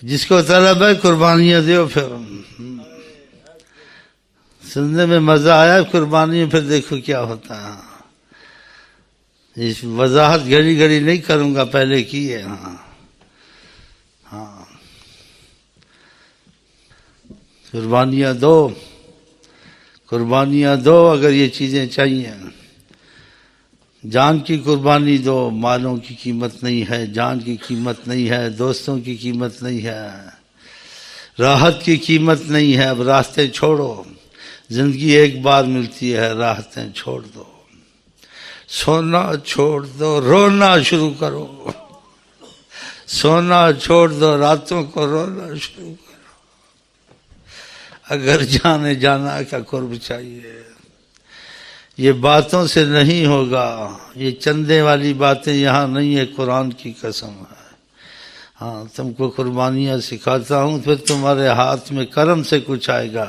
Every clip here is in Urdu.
جس کو طلب ہے قربانیاں دیو. پھر سننے میں مزہ آیا قربانی، پھر دیکھو کیا ہوتا ہے. اس وضاحت گھڑی گھڑی نہیں کروں گا، پہلے کی ہے. ہاں قربانیاں دو، قربانیاں دو اگر یہ چیزیں چاہیے. جان کی قربانی دو، مالوں کی قیمت نہیں ہے، جان کی قیمت نہیں ہے، دوستوں کی قیمت نہیں ہے، راحت کی قیمت نہیں ہے. اب راستے چھوڑو، زندگی ایک بار ملتی ہے، راحتیں چھوڑ دو. سونا چھوڑ دو، رونا شروع کرو. سونا چھوڑ دو، راتوں کو رونا شروع کرو. اگر جانے جانا کا قرب چاہیے. یہ باتوں سے نہیں ہوگا، یہ چندے والی باتیں یہاں نہیں ہے، قرآن کی قسم ہے. ہاں تم کو قربانیاں سکھاتا ہوں، پھر تمہارے ہاتھ میں کرم سے کچھ آئے گا،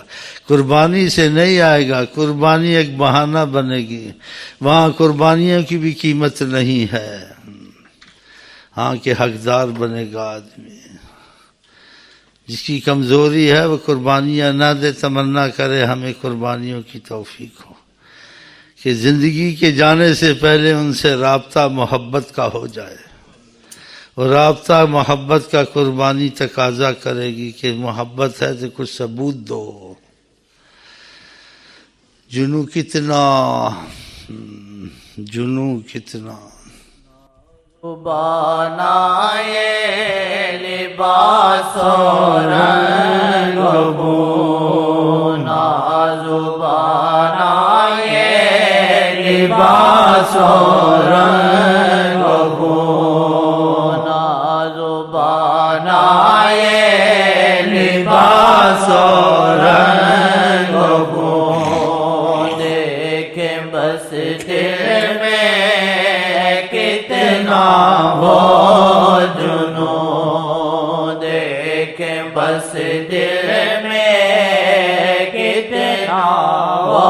قربانی سے نہیں آئے گا. قربانی ایک بہانہ بنے گی، وہاں قربانیوں کی بھی قیمت نہیں ہے. ہاں کہ حقدار بنے گا آدمی. جس کی کمزوری ہے وہ قربانیاں نہ دے، تمنا کرے ہمیں قربانیوں کی توفیق ہو، کہ زندگی کے جانے سے پہلے ان سے رابطہ محبت کا ہو جائے. اور رابطہ محبت کا قربانی تقاضا کرے گی کہ محبت ہے تو کچھ ثبوت دو. جنوں کتنا، جنوں کتنا. بنائے لباس و رنگ بو، بنائے لباس و رنگ بو، بنائے لباس و رنگ بو. دیکھیں بس دل میں کتنا ہو جنوں، دیکھیں بس دل میں کتنا ہو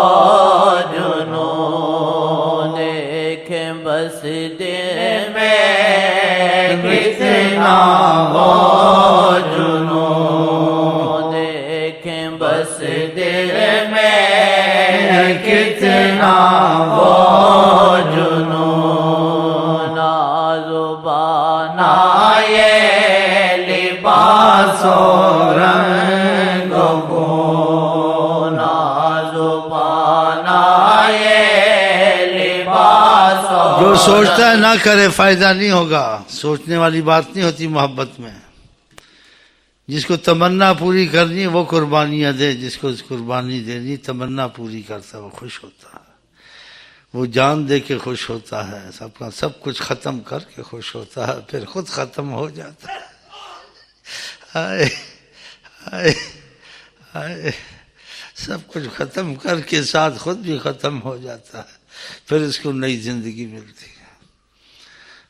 جنوں، دیکھیں بس دل میں کتنا ہو جنوں، دیکھیں بس دل میں کتنا ہو جنوں. بنائے لباس و رنگ بو، بنائے لباس و. جو سوچتا ہے نہ کرے، فائدہ نہیں ہوگا. سوچنے والی بات نہیں ہوتی محبت میں. جس کو تمنا پوری کرنی ہے وہ قربانیاں دے، جس کو قربانی دینی تمنا پوری کرتا ہے وہ خوش ہوتا ہے. وہ جان دے کے خوش ہوتا ہے، سب کا سب کچھ ختم کر کے خوش ہوتا ہے، پھر خود ختم ہو جاتا ہے. ہائے ہائے ہائے، سب کچھ ختم کر کے ساتھ خود بھی ختم ہو جاتا ہے. پھر اس کو نئی زندگی ملتی ہے،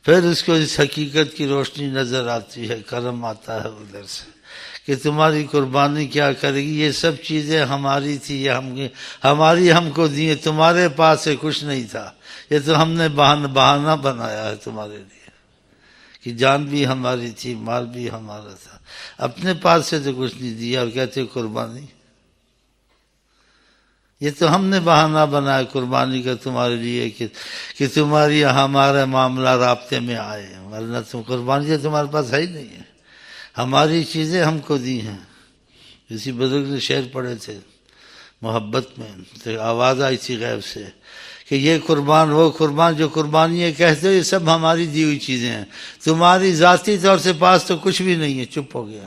پھر اس کو اس حقیقت کی روشنی نظر آتی ہے، کرم آتا ہے ادھر سے کہ تمہاری قربانی کیا کرے گی. یہ سب چیزیں ہماری تھی، یہ ہماری ہم کو دی، تمہارے پاس سے کچھ نہیں تھا. یہ تو ہم نے بہانہ بنایا ہے تمہارے لیے کہ جان بھی ہماری تھی، مال بھی ہمارا تھا، اپنے پاس سے تو کچھ نہیں دیا اور کہتے قربانی. یہ تو ہم نے بہانہ بنایا قربانی کا تمہارے لیے کہ تمہاری ہمارے معاملہ رابطے میں آئے، ورنہ تم قربانی تو تمہارے پاس ہے ہی نہیں ہے. ہماری چیزیں ہم کو دی ہیں. کسی بزرگ نے شعر پڑھے تھے محبت میں، تو آواز آئی تھی غیب سے کہ یہ قربان وہ قربان جو قربانی یہ کہتے ہو، یہ سب ہماری دی ہوئی چیزیں ہیں، تمہاری ذاتی طور سے پاس تو کچھ بھی نہیں ہے. چپ ہو گیا.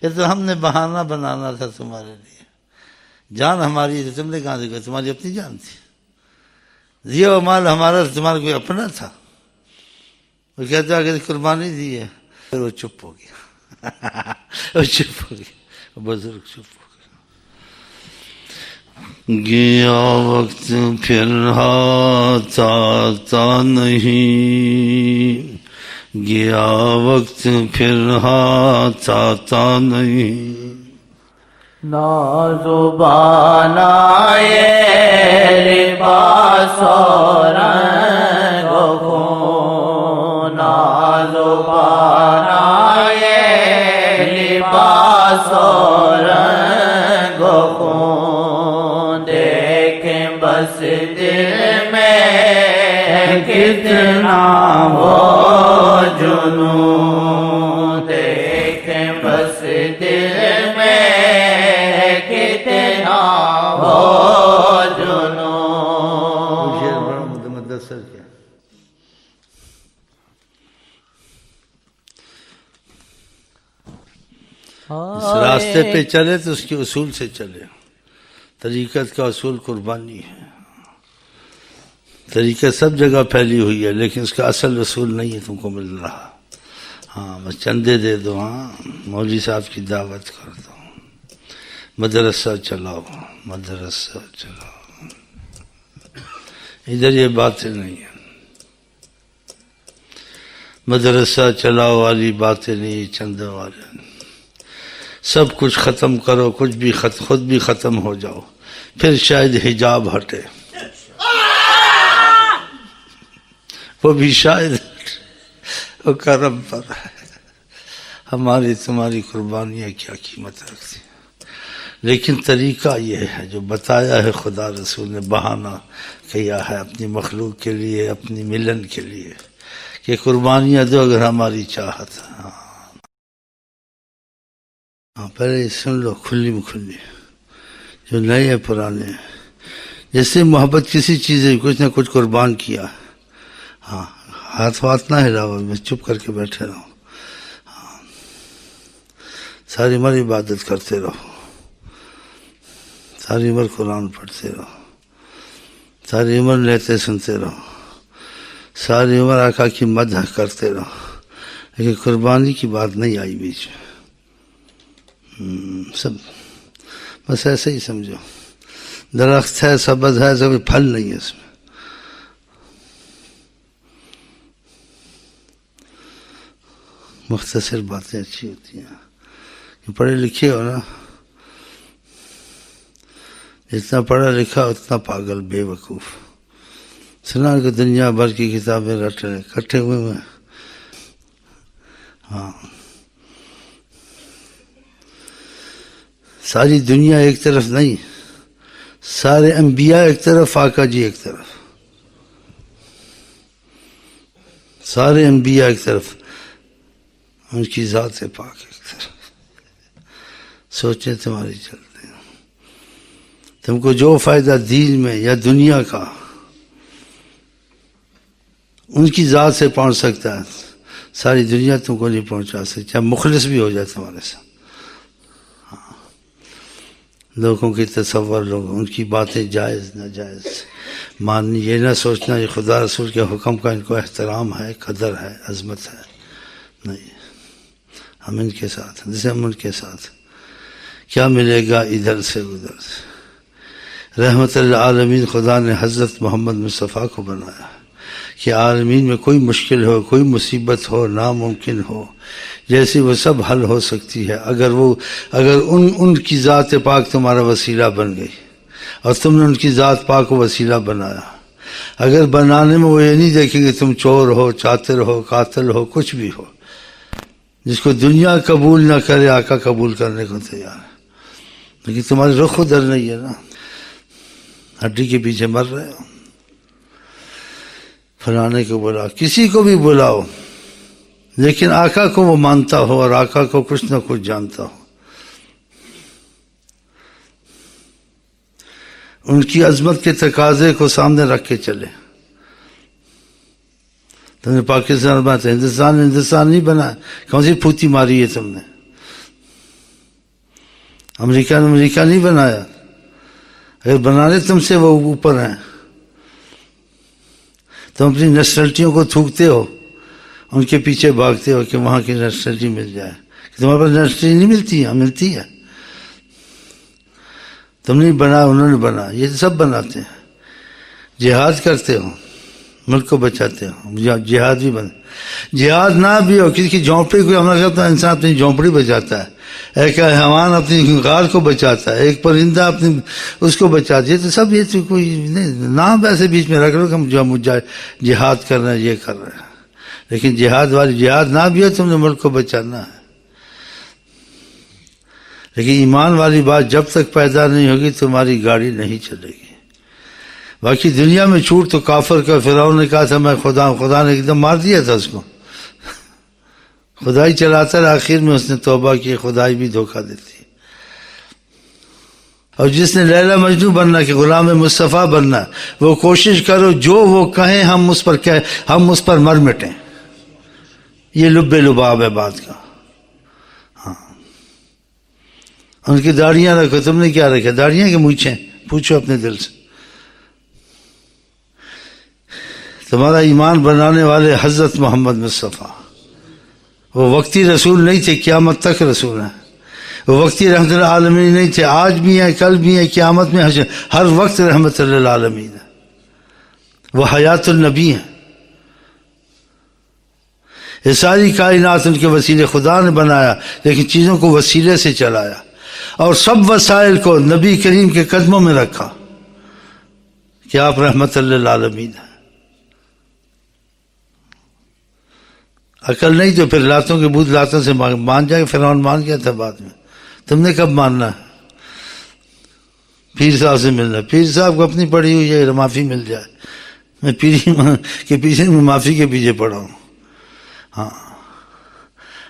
یہ تو ہم نے بہانہ بنانا تھا تمہارے لیے. جان ہماری تھی، تم نے کہاں سے کہا تمہاری اپنی جان تھی. دیا ہوا مال ہمارا، تمہارا کوئی اپنا تھا. وہ کہتا ہے کہ قربانی دی ہے. پھر وہ چپ ہو گیا. وہ چپ ہو گیا، بزرگ چپ ہو گیا. گیا وقت پھر ہاتھ آتا نہیں، گیا وقت پھر ہاتھ آتا نہیں. نازوبان آئے لباس و رنگ خون، نازوبانائے لباس و رنگ و خون دیکھیں بس دل میں کتنا ہو جنون دیکھیں بس دل میں کتنا ہو جنون شعر بڑا مدثر کیا اس راستے پہ چلے تو اس کے اصول سے چلے. طریقت کا اصول قربانی ہے. طریقت سب جگہ پھیلی ہوئی ہے لیکن اس کا اصل اصول نہیں ہے تم کو مل رہا. ہاں بس چندے دے دو, ہاں مولوی صاحب کی دعوت کر دو, مدرسہ چلاؤ, مدرسہ چلاؤ. ادھر یہ باتیں نہیں ہیں. مدرسہ چلاؤ والی باتیں نہیں, چندے والے. سب کچھ ختم کرو, کچھ بھی خود بھی ختم ہو جاؤ, پھر شاید حجاب ہٹے. وہ بھی شاید وہ کرم پر ہے. ہماری تمہاری قربانیاں کیا قیمت رکھتی ہیں. لیکن طریقہ یہ ہے جو بتایا ہے خدا رسول نے, بہانہ کیا ہے اپنی مخلوق کے لیے, اپنی ملن کے لیے کہ قربانیاں دو اگر ہماری چاہت ہے. ہاں پہلے سن لو کھلی مکھلی, جو نئے ہیں پرانے ہیں. جیسے محبت کسی چیز ہے کچھ نہ کچھ قربان کیا. ہاں ہاتھ وات نہ ہلاؤ, میں چپ کر کے بیٹھے رہو. ہاں ساری عمر عبادت کرتے رہو, ساری عمر قرآن پڑھتے رہو, ساری عمر لیتے سنتے رہو, ساری عمر آقا کی مدح کرتے رہو, لیکن قربانی کی بات نہیں آئی بیچ میں. سب بس ایسے ہی سمجھو, درخت ہے سبز ہے, کبھی پھل نہیں ہے اس میں. مختصر باتیں اچھی ہوتی ہیں. پڑھے لکھے ہو نا, جتنا پڑھا لکھا اتنا پاگل بے وقوف. سنا کہ دنیا بھر کی کتابیں رٹ رہے کٹھے ہوئے ہیں. ہاں ساری دنیا ایک طرف نہیں, سارے انبیاء ایک طرف, آقا جی ایک طرف. سارے انبیاء ایک طرف, ان کی ذات پاک ایک طرف. سوچیں تمہاری چلتے ہیں. تم کو جو فائدہ دین میں یا دنیا کا ان کی ذات سے پہنچ سکتا ہے, ساری دنیا تم کو نہیں پہنچا سکتی, چاہے مخلص بھی ہو جائے تمہارے ساتھ. لوگوں کی تصور, لوگ ان کی باتیں جائز ناجائز ماننی, یہ نہ سوچنا یہ خدا رسول کے حکم کا ان کو احترام ہے, قدر ہے, عظمت ہے. نہیں, ہم ان کے ساتھ ہیں جیسے ہم ان کے ساتھ. کیا ملے گا ادھر سے ادھر سے. رحمت للعالمین خدا نے حضرت محمد مصطفیٰ کو بنایا کہ عالمین میں کوئی مشکل ہو, کوئی مصیبت ہو, ناممکن ہو, جیسی وہ سب حل ہو سکتی ہے اگر ان کی ذات پاک تمہارا وسیلہ بن گئی اور تم نے ان کی ذات پاک کو وسیلہ بنایا. اگر بنانے میں وہ یہ نہیں دیکھیں گے تم چور ہو, چاتر ہو, قاتل ہو, کچھ بھی ہو. جس کو دنیا قبول نہ کرے آقا قبول کرنے کو تیار ہے. لیکن تمہارے رخ ادھر نہیں ہے نا, ہڈی کے پیچھے مر رہے ہو. فلانے کو بلاؤ, کسی کو بھی بلاؤ, لیکن آقا کو وہ مانتا ہو اور آقا کو کچھ نہ کچھ جانتا ہو. ان کی عظمت کے تقاضے کو سامنے رکھ کے چلے. تم نے پاکستان بنایا, ہندوستان نہیں بنا, کون سی پھوتی ماری ہے تم نے. امریکہ نہیں بنایا, اگر بنانے تم سے وہ اوپر ہیں. تم اپنی نیشنلٹیوں کو تھوکتے ہو, ان کے پیچھے بھاگتے ہو کہ وہاں کی نیشنلٹی مل جائے. تمہارے پاس نیشنلٹی نہیں ملتی ہے, ملتی ہے. تم نہیں بنا, انہوں نے بنا, یہ سب بناتے ہیں. جہاد کرتے ہو, ملک کو بچاتے ہو, جہاد بھی بن. جہاد نہ بھی ہو, کسی کی جھونپڑی کو حملہ کرتا ہے, انسان اپنی جھونپڑی بچاتا ہے. ایک حیوان اپنی غار کو بچاتا ہے, ایک پرندہ اپنی اس کو بچاتا ہے. تو سب یہ تو کوئی نہیں, نام ایسے بیچ میں رکھ لو کہ ہم جو جہاد کر رہے ہیں, یہ کر رہے ہیں. لیکن جہاد والی جہاد نہ بھی ہو تم نے ملک کو بچانا ہے. لیکن ایمان والی بات جب تک پیدا نہیں ہوگی تمہاری گاڑی نہیں چلے گی. باقی دنیا میں چھوٹ تو کافر کا فرعون نے کہا تھا میں خدا نے ایک دم مار دیا تھا اس کو. خدائی چلاتا رہا, آخر میں اس نے توبہ کی, خدائی بھی دھوکہ دیتی ہے. اور جس نے لیلا مجنوں بننا کہ غلام مصطفیٰ بننا, وہ کوشش کرو جو وہ کہیں ہم اس پر مر مٹیں. یہ لب لباب ہے بات کا. ہاں, ان کی داڑیاں رکھو, تم نے کیا رکھا داڑیاں کہ مونچھیں؟ پوچھو اپنے دل سے. تمہارا ایمان بنانے والے حضرت محمد مصطفیٰ, وہ وقتی رسول نہیں تھے, قیامت تک رسول ہیں. وہ وقتی رحمت العالمین نہیں تھے, آج بھی ہیں, کل بھی ہیں, قیامت میں ہر وقت رحمت للعالمین ہے. وہ حیات النبی ہیں. یہ ساری کائنات ان کے وسیلے خدا نے بنایا, لیکن چیزوں کو وسیلے سے چلایا اور سب وسائل کو نبی کریم کے قدموں میں رکھا کہ آپ رحمت للعالمین ہیں. عقل نہیں تو پھر لاتوں کے بت لاتوں سے مان جائے. فرعون مان گیا تھا بعد میں. تم نے کب ماننا ہے؟ پیر صاحب سے ملنا, پیر صاحب کو اپنی پڑھی ہوئی ہے معافی مل جائے. میں پیری کے پیچھے میں معافی کے پیچھے پڑا ہوں. ہاں,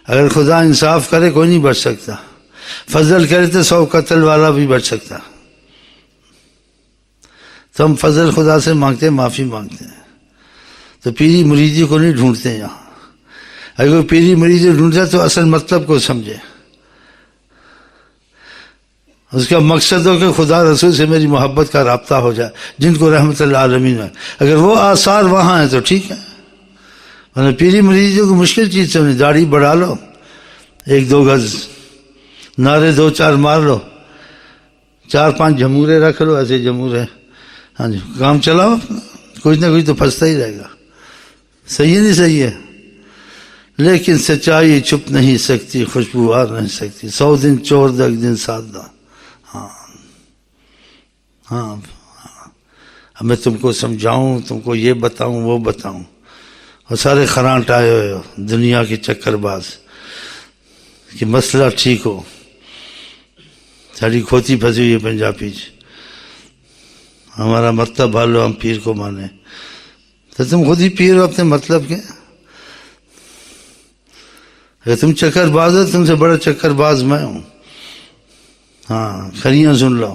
اگر خدا انصاف کرے کوئی نہیں بچ سکتا, فضل کرے تو 100 قتل والا بھی بچ سکتا. تو ہم فضل خدا سے مانگتے ہیں, معافی مانگتے ہیں. تو پیری مریدی کو نہیں ڈھونڈتے ہیں یہاں. اگر کوئی پیری مریدی ڈھونڈتا تو اصل مطلب کو سمجھے. اس کا مقصد ہو کہ خدا رسول سے میری محبت کا رابطہ ہو جائے, جن کو رحمت العالمین ہے. اگر وہ آثار وہاں ہیں تو ٹھیک ہے. پیری مریدیوں کو مشکل چیز سمجھے. داڑھی بڑھا لو, 1-2 گز نعرے 2-4 مار لو, 4-5 جمورے رکھ لو, ایسے جمورے. ہاں جی, کام چلاؤ اپنا, کچھ نہ کچھ تو پھنستا ہی رہے گا. صحیح ہے نہیں صحیح ہے؟ لیکن سچائی چھپ نہیں سکتی, خوشبو آ نہیں سکتی. 100 دن چور 10 دن 7 دن. ہاں ہاں, اب میں تم کو سمجھاؤں, تم کو یہ بتاؤں وہ بتاؤں, اور سارے خرانٹ آئے ہوئے ہو دنیا کے چکر باز کہ مسئلہ ٹھیک ہو. ساری کھوتی پھنسی ہوئی ہے پنجابی سے. ہمارا مطلب حل ہو, ہم پیر کو مانیں. تو تم خود ہی پیر ہو اپنے مطلب کے. اگر تم چکر باز ہو, تم سے بڑا چکر باز میں ہوں. ہاں, خریاں سن لو.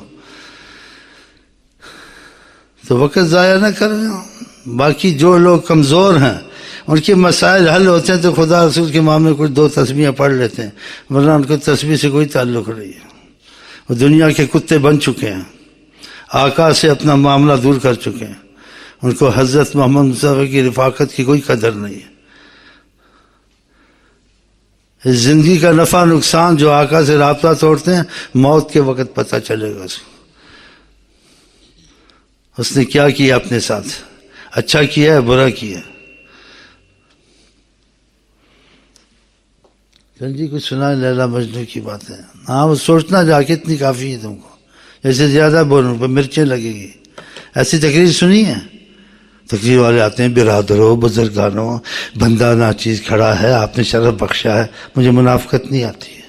تو وقت ضائع نہ کرو. باقی جو لوگ کمزور ہیں ان کے مسائل حل ہوتے ہیں تو خدا رسول کے معاملے کچھ 2 تسبیحیں پڑھ لیتے ہیں, ورنہ ان کو تسبیح سے کوئی تعلق نہیں ہے. وہ دنیا کے کتے بن چکے ہیں, آقا سے اپنا معاملہ دور کر چکے ہیں. ان کو حضرت محمد مصطفیٰ کی رفاقت کی کوئی قدر نہیں ہے. اس زندگی کا نفع نقصان جو آقا سے رابطہ توڑتے ہیں, موت کے وقت پتہ چلے گا اس نے کیا کیا اپنے ساتھ, اچھا کیا ہے برا کیا ہے. جی کچھ سنائے لیلا مجنوں کی باتیں. ہاں, وہ سوچنا جا کے اتنی کافی ہے تم کو. جیسے زیادہ بولوں پہ مرچیں لگے گی. ایسی تقریر سنی ہے؟ تقریر والے آتے ہیں, برادروں بزرگانوں, بندہ ناچیز کھڑا ہے, آپ نے شرف بخشا ہے. مجھے منافقت نہیں آتی ہے.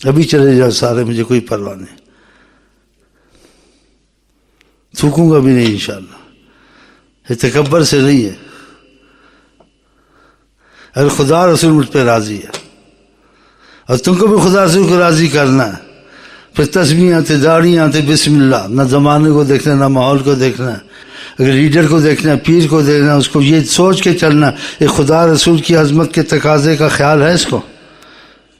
ابھی چلے جاؤ سارے, مجھے کوئی پرواہ نہیں. تھوکوں گا بھی نہیں انشاءاللہ. یہ تکبر سے نہیں ہے. اگر خدا رسول مجھ پہ راضی ہے اور تم کو بھی خدا رسول کو راضی کرنا ہے, پھر تسبیحیں تھے, داڑیاں تھے, بسم اللہ. نہ زمانے کو دیکھنا, نہ ماحول کو دیکھنا. اگر لیڈر کو دیکھنا ہے, پیر کو دیکھنا, اس کو یہ سوچ کے چلنا یہ خدا رسول کی عظمت کے تقاضے کا خیال ہے اس کو.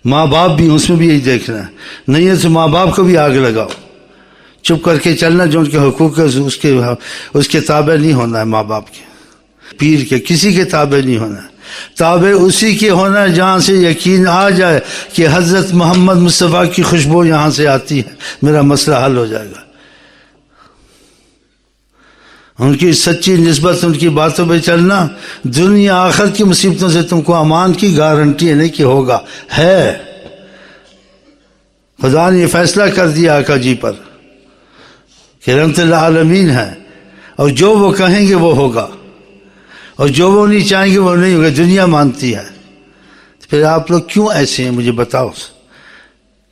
ماں باپ بھی, اس میں بھی یہی دیکھنا ہے. نہیں ہے تو ماں باپ کو بھی آگ لگاؤ. چپ کر کے چلنا, جو ان کے حقوق ہے اس کے تابع نہیں ہونا ہے. ماں باپ کے, پیر کے, کسی کے تابع نہیں ہونا ہے. تابع اسی کے ہونا ہے جہاں سے یقین آ جائے کہ حضرت محمد مصطفیٰ کی خوشبو یہاں سے آتی ہے, میرا مسئلہ حل ہو جائے گا. ان کی سچی نسبت, ان کی باتوں پہ چلنا, دنیا آخر کی مصیبتوں سے تم کو امان کی گارنٹی نہیں کہ ہوگا, ہے. خدا نے یہ فیصلہ کر دیا آقا جی پر کہ رحمت العالمین ہے, اور جو وہ کہیں گے وہ ہوگا، اور جو وہ نہیں چاہیں گے وہ نہیں ہوگا. دنیا مانتی ہے. پھر آپ لوگ کیوں ایسے ہیں مجھے بتاؤ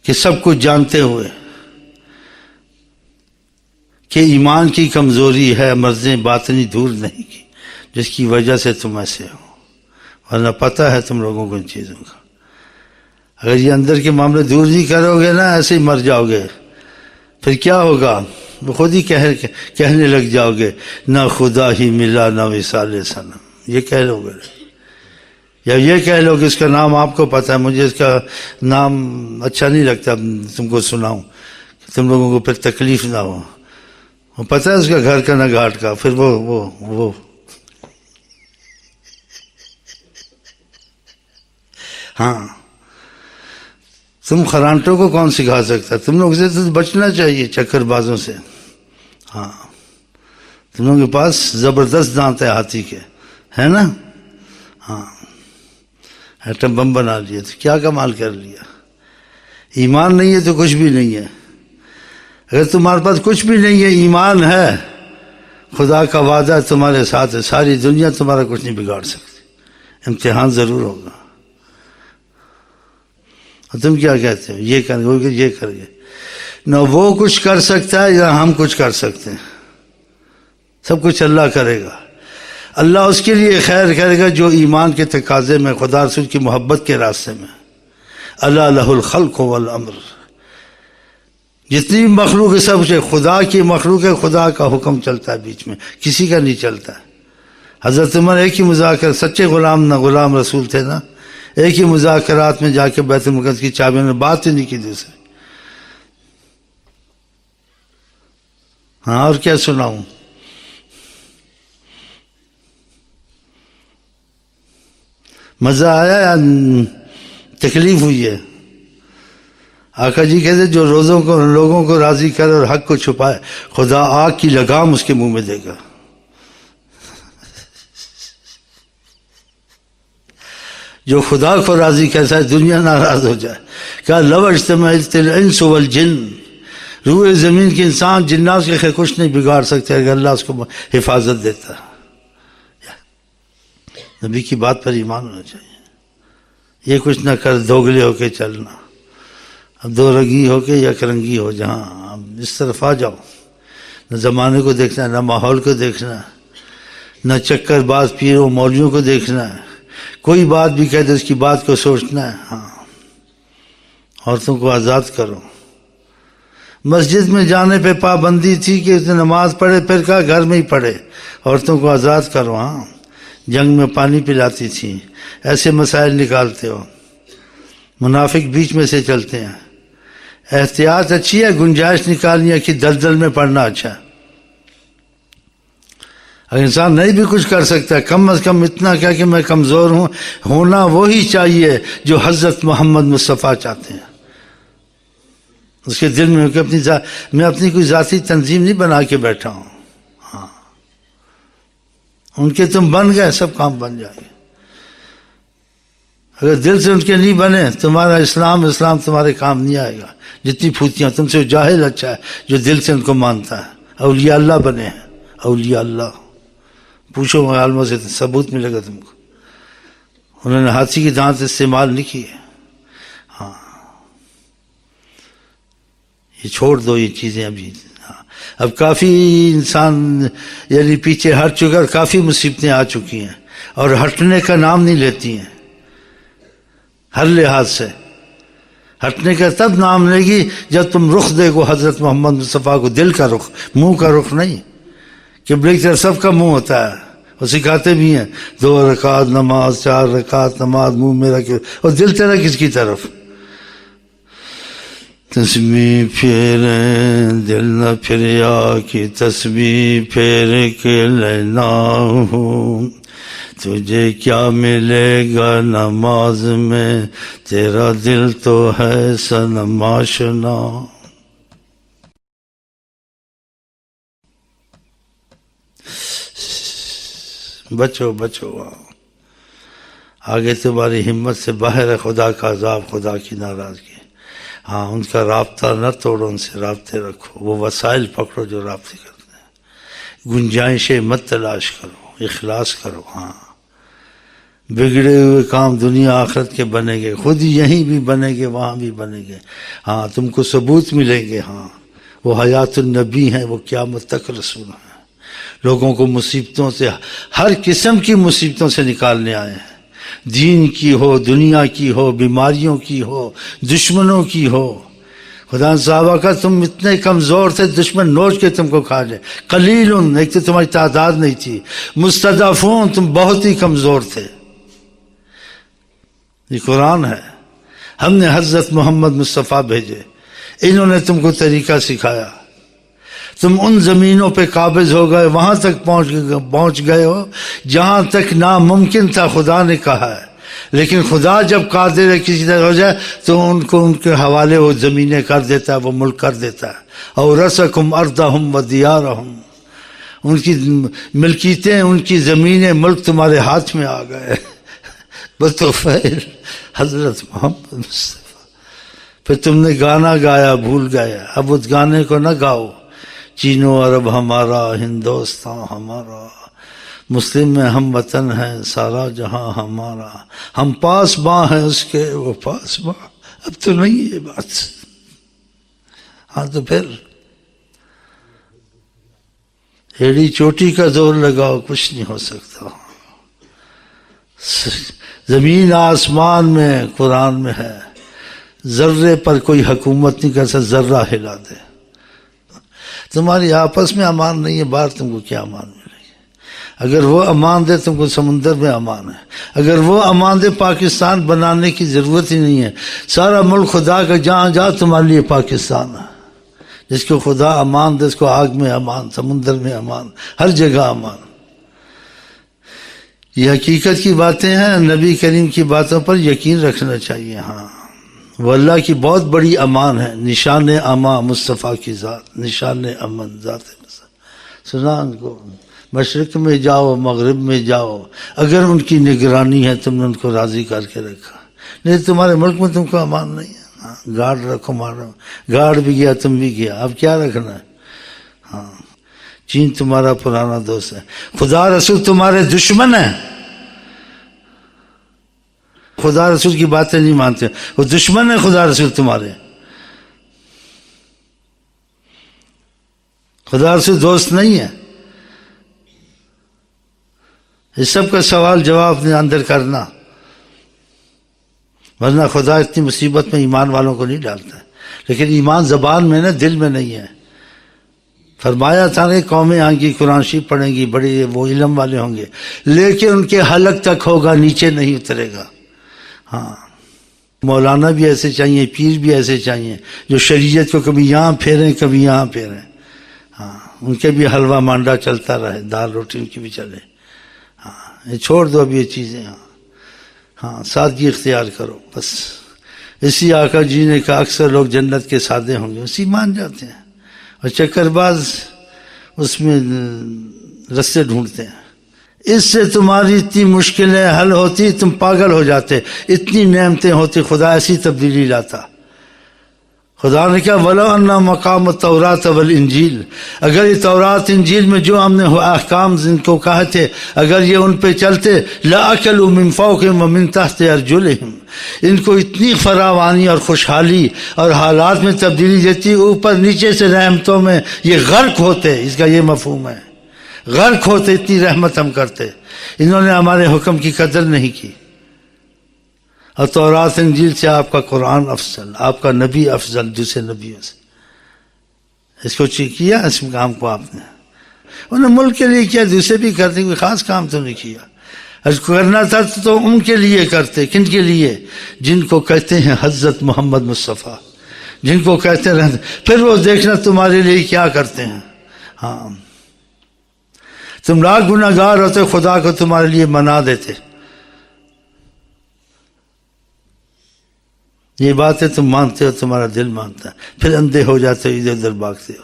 کہ سب کچھ جانتے ہوئے کہ ایمان کی کمزوری ہے، مرضیں باطنی دور نہیں کی، جس کی وجہ سے تم ایسے ہو. ورنہ پتہ ہے تم لوگوں کو ان چیزوں کا. اگر یہ اندر کے معاملے دور نہیں کرو گے نا، ایسے ہی مر جاؤ گے. پھر کیا ہوگا؟ وہ خود ہی کہنے لگ جاؤ گے نہ خدا ہی ملا نہ وصال صنم. یہ کہہ لو گے، یا یہ کہہ لو کہ اس کا نام آپ کو پتہ ہے، مجھے اس کا نام اچھا نہیں لگتا تم کو سناؤں کہ تم لوگوں کو پھر تکلیف نہ ہو. وہ پتہ ہے اس کا گھر کا نہ گھاٹ کا. پھر وہ ہاں، تم خرانٹوں کو کون سکھا سکتا؟ تم لوگ سے تو بچنا چاہیے چکر بازوں سے. ہاں، تم لوگوں کے پاس زبردست دانت ہے ہاتھی کے، ہے نا؟ ہاں، ایٹم بم بنا لیا تو کیا کمال کر لیا. ایمان نہیں ہے تو کچھ بھی نہیں ہے. اگر تمہارے پاس کچھ بھی نہیں ہے، ایمان ہے، خدا کا وعدہ تمہارے ساتھ ہے، ساری دنیا تمہارا کچھ نہیں بگاڑ سکتی. امتحان ضرور ہوگا. اور تم کیا کہتے ہو؟ یہ کر گے، یہ کر گے. نہ وہ کچھ کر سکتا ہے نہ ہم کچھ کر سکتے ہیں. سب کچھ اللہ کرے گا. اللہ اس کے لیے خیر کرے گا جو ایمان کے تقاضے میں، خدا رسول کی محبت کے راستے میں. اللہ لہ الخلق والامر. جتنی بھی مخلوق ہے سب سے خدا کی مخلوق ہے. خدا کا حکم چلتا ہے بیچ میں، کسی کا نہیں چلتا. حضرت عمر ایک ہی مذاکر، سچے غلام نہ غلام رسول تھے نا، ایک ہی مذاکرات میں جا کے بیت المقدس کی چابیوں نے بات ہی نہیں کی دوسرے. ہاں، اور کیا سناؤں؟ مزہ آیا یا تکلیف ہوئی ہے؟ آقا جی کہتے جو لوگوں کو راضی کرے اور حق کو چھپائے، خدا آگ کی لگام اس کے منہ میں دے گا. جو خدا کو راضی کرتا ہے دنیا ناراض ہو جائے. کہا لو اجتمعت الانس والجن، روح زمین کے انسان جنات کے خیر کچھ نہیں بگاڑ سکتے اگر اللہ اس کو حفاظت دیتا. نبی کی بات پر ایمان ہونا چاہیے. یہ کچھ نہ کر دوگلے ہو کے چلنا. اب دو رنگی ہو کے یک رنگی ہو جہاں، اب اس طرف آ جاؤ. نہ زمانے کو دیکھنا، نہ ماحول کو دیکھنا، نہ چکر باز پیروں مولویوں کو دیکھنا ہے. کوئی بات بھی کہہ دے اس کی بات کو سوچنا ہے. ہاں، عورتوں کو آزاد کرو. مسجد میں جانے پہ پابندی تھی کہ اس نے نماز پڑھے، پھر کہا گھر میں ہی پڑھے. عورتوں کو آزاد کرو. ہاں، جنگ میں پانی پلاتی تھیں. ایسے مسائل نکالتے ہو. منافق بیچ میں سے چلتے ہیں. احتیاط اچھی ہے، گنجائش نکالنی ہے کہ دلدل میں پڑنا اچھا ہے. اگر انسان نہیں بھی کچھ کر سکتا ہے، کم از کم اتنا کیا کہ میں کمزور ہوں، ہونا وہی چاہیے جو حضرت محمد مصطفیٰ چاہتے ہیں. اس کے دل میں کہ میں اپنی کوئی ذاتی تنظیم نہیں بنا کے بیٹھا ہوں. ہاں، ان کے تم بن گئے سب کام بن جائیں گے. اگر دل سے ان کے نہیں بنے تمہارا اسلام تمہارے کام نہیں آئے گا. جتنی پھوتیاں تم سے جاہل اچھا ہے جو دل سے ان کو مانتا ہے. اولیاء اللہ بنے ہیں، اولیاء اللہ. پوچھو عالموں سے ثبوت ملے گا تم کو. انہوں نے ہاتھی کی دانت استعمال نہیں کیے. ہاں، یہ چھوڑ دو یہ چیزیں ابھی. ہاں، اب کافی انسان یعنی پیچھے ہٹ چکا اور کافی مصیبتیں آ چکی ہیں اور ہٹنے کا نام نہیں لیتی ہیں. ہر لحاظ سے ہٹنے کا تب نام لے گی جب تم رخ دے گو حضرت محمد مصطفیٰ کو. دل کا رخ، منہ کا رخ نہیں. قبلے کی طرف سب کا منہ ہوتا ہے. وہ سکھاتے بھی ہیں 2 رکعت نماز، 4 رکعت نماز، منہ میرا کیوں، اور دل تیرا کس کی طرف؟ تسبیح پھیرے دل نہ پھریا کہ تسبیح پھیر کے لینا ہوں. تجھے کیا ملے گا نماز میں، تیرا دل تو ہے صنم آشنا. بچو بچو، آگے تمہاری ہمت سے باہر ہے خدا کا عذاب، خدا کی ناراضگی. ہاں، ان کا رابطہ نہ توڑو، ان سے رابطے رکھو. وہ وسائل پکڑو جو رابطے کرتے ہیں. گنجائشیں مت تلاش کرو، اخلاص کرو۔ ہاں، بگڑے ہوئے کام دنیا آخرت کے بنے گے، خود یہیں بھی بنے گے، وہاں بھی بنے گے۔ ہاں، تم کو ثبوت ملیں گے۔ ہاں، وہ حیات النبی ہیں، وہ قیامت تک رسول ہیں، لوگوں کو مصیبتوں سے، ہر قسم کی مصیبتوں سے نکالنے آئے ہیں، دین کی ہو، دنیا کی ہو، بیماریوں کی ہو، دشمنوں کی ہو۔ خدا صحابہ کا تم اتنے کمزور تھے، دشمن نوچ کے تم کو کھا جائے۔ قلیل، ایک تو تمہاری تعداد نہیں تھی، مستضعفون، تم بہت ہی کمزور تھے۔ یہ قرآن ہے، ہم نے حضرت محمد مصطفیٰ بھیجے، انہوں نے تم کو طریقہ سکھایا، تم ان زمینوں پہ قابض ہو گئے، وہاں تک پہنچ گئے ہو جہاں تک ناممکن تھا، خدا نے کہا ہے۔ لیکن خدا جب قادر ہے کسی طرح ہو جائے تو ان کے حوالے وہ زمینیں کر دیتا ہے، وہ ملک کر دیتا ہے۔ اورثکم ارضہم و دیارہم، ان کی ملکیتیں، ان کی زمینیں، ملک تمہارے ہاتھ میں آ گئے بطفیل حضرت محمد مصطفیٰ۔ پھر تم نے گانا گایا، بھول گئے، اب اس گانے کو نہ گاؤ۔ چین و عرب ہمارا، ہندوستان ہمارا، مسلم میں ہم وطن ہیں، سارا جہاں ہمارا، ہم پاس باں ہیں اس کے، وہ پاس باں۔ اب تو نہیں یہ بات۔ ہاں تو پھر ایڑی چوٹی کا زور لگاؤ، کچھ نہیں ہو سکتا۔ زمین آسمان میں قرآن میں ہے، ذرے پر کوئی حکومت نہیں کر سکتا، ذرہ ہلا دے۔ تمہاری آپس میں امان نہیں ہے، باہر تم کو کیا امان ملے گی؟ اگر وہ امان دے تم کو، سمندر میں امان ہے۔ اگر وہ امان دے، پاکستان بنانے کی ضرورت ہی نہیں ہے، سارا ملک خدا کا، جہاں جا تمہارے لیے پاکستان ہے۔ جس کو خدا امان دے، اس کو آگ میں امان، سمندر میں امان، ہر جگہ امان۔ یہ حقیقت کی باتیں ہیں، نبی کریم کی باتوں پر یقین رکھنا چاہیے۔ ہاں، وہ اللہ کی بہت بڑی امان ہے، نشان امان مصطفیٰ کی ذات، نشان امن ذات مصطفیٰ۔ سنا ان کو، مشرق میں جاؤ، مغرب میں جاؤ، اگر ان کی نگرانی ہے تم نے ان کو راضی کر کے رکھا، نہیں تمہارے ملک میں تم کو امان نہیں ہے۔ ہاں، گارڈ رکھو، مارو، گارڈ بھی گیا، تم بھی گیا، اب کیا رکھنا ہے؟ ہاں، چین تمہارا پرانا دوست ہے، خدا رسول تمہارے دشمن ہیں، خدا رسول کی باتیں نہیں مانتے، وہ دشمن ہے خدا رسول تمہارے۔ خدا رسول دوست نہیں ہے۔ اس سب کا سوال جواب اپنے اندر کرنا، ورنہ خدا اتنی مصیبت میں ایمان والوں کو نہیں ڈالتا ہے۔ لیکن ایمان زبان میں، دل میں نہیں ہے۔ فرمایا تھا کہ قومیں آئیں گی، قرآن شریف پڑھیں گی، بڑے وہ علم والے ہوں گے، لیکن ان کے حلق تک ہوگا، نیچے نہیں اترے گا۔ ہاں، مولانا بھی ایسے چاہیے، پیر بھی ایسے چاہیے، جو شریعت کو کبھی یہاں پھیریں، کبھی یہاں پھیریں۔ ہاں، ان کے بھی حلوہ مانڈا چلتا رہے، دال روٹی ان کی بھی چلے۔ ہاں، یہ چھوڑ دو اب یہ چیزیں۔ ہاں، سادگی اختیار کرو بس۔ اسی آقا جی نے کہا اکثر لوگ جنت کے سادے ہوں گے، اسی مان جاتے ہیں، اور چکر باز اس میں رستے ڈھونڈتے ہیں۔ اس سے تمہاری اتنی مشکلیں حل ہوتی، تم پاگل ہو جاتے، اتنی نعمتیں ہوتی، خدا ایسی تبدیلی لاتا۔ خدا نے کہا وَلَوْ أَنَّ مَقَامَ التَّوْرَاةَ وَالْإِنْجِيلِ، اگر یہ تورات انجیل میں جو ہم نے احکام جن کو کہے تھے، اگر یہ ان پہ چلتے، لَأَكَلُوا مِنْ فَوْقِهِمْ وَمِنْ تَحْتِ أَرْجُلِهِمْ، ان کو اتنی فراوانی اور خوشحالی اور حالات میں تبدیلی دیتی، اوپر نیچے سے رحمتوں میں یہ غرق ہوتے۔ اس کا یہ مفہوم ہے، غرق ہوتے، اتنی رحمت ہم کرتے۔ انہوں نے ہمارے حکم کی قدر نہیں کی، اور تورات انجیل سے آپ کا قرآن افضل، آپ کا نبی افضل دوسرے نبیوں سے۔ اس کو کیا، اس کام کو آپ نے، انہوں نے ملک کے لیے کیا، دوسرے بھی کرتے، کوئی خاص کام تو نہیں کیا۔ اس کو کرنا تھا تو ان کے لیے کرتے، کن کے لیے؟ جن کو کہتے ہیں حضرت محمد مصطفیٰ، جن کو کہتے رہتے، پھر وہ دیکھنا تمہارے لیے کیا کرتے ہیں۔ ہاں، تم لاکھ گناہ گار ہوتے، خدا کو تمہارے لیے منا دیتے۔ یہ باتیں تم مانتے ہو، تمہارا دل مانتا ہے، پھر اندھے ہو جاتے ہو، ادھر ادھر بھاگتے ہو،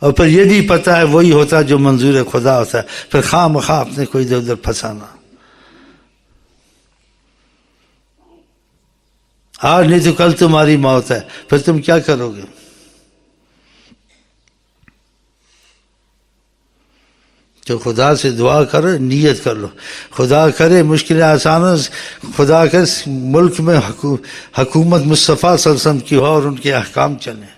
اور پھر یہ بھی پتہ ہے وہی ہوتا ہے جو منظور خدا ہوتا ہے، پھر خواہ مخواہ اپنے کو ادھر ادھر پھنسانا۔ آج نہیں تو کل تمہاری موت ہے، پھر تم کیا کرو گے؟ تو خدا سے دعا کرو، نیت کر لو، خدا کرے مشکلیں آسان ہو، خدا کرے ملک میں حکومت مصطفیٰ صلی اللہ علیہ وسلم کی ہو اور ان کے احکام چلیں۔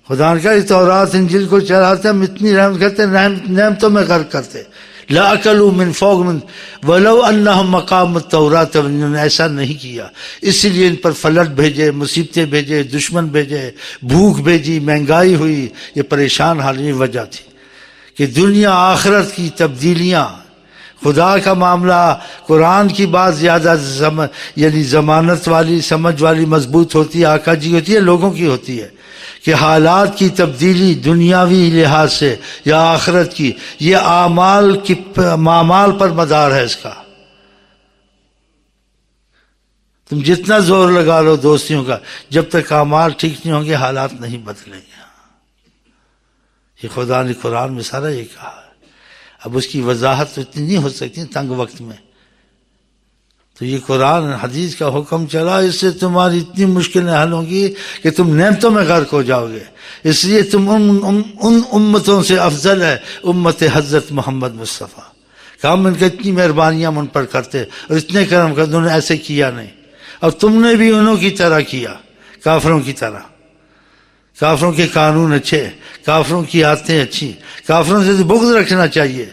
خدا نے کہا تورات انجیل کو چڑھاتے ہم اتنی رحمت کرتے، نعمتوں میں غرق کرتے، لا اکلوا من فوق من ولو انہم مقام التوراۃ، انہوں نے ایسا نہیں کیا، اس لیے ان پر فلٹ بھیجے، مصیبتیں بھیجے، دشمن بھیجے، بھوک بھیجی، مہنگائی ہوئی، یہ پریشان حال وجہ تھی کہ دنیا آخرت کی تبدیلیاں، خدا کا معاملہ، قرآن کی بات زیادہ یعنی ضمانت والی، سمجھ والی، مضبوط ہوتی ہے، آقا جی ہوتی ہے، لوگوں کی ہوتی ہے کہ حالات کی تبدیلی دنیاوی لحاظ سے یا آخرت کی، یہ اعمال پر مدار ہے اس کا۔ تم جتنا زور لگا لو دوستیوں کا، جب تک اعمال ٹھیک نہیں ہوں گے حالات نہیں بدلیں گے۔ یہ خدا نے قرآن میں سارا یہ کہا ہے۔ اب اس کی وضاحت تو اتنی نہیں ہو سکتی تنگ وقت میں، تو یہ قرآن حدیث کا حکم چلا، اس سے تمہاری اتنی مشکلیں حل ہوں گی کہ تم نعمتوں میں غرق ہو جاؤ گے۔ اس لیے تم ان امتوں سے افضل ہے امت حضرت محمد مصطفیٰ، کہ ہم ان کی اتنی مہربانیاں ان پر کرتے اور اتنے کرم کرتے، انہوں نے ایسے کیا نہیں، اور تم نے بھی انہوں کی طرح کیا، کافروں کی طرح۔ کافروں کے قانون اچھے، کافروں کی عادتیں اچھی، کافروں سے بغض رکھنا چاہیے۔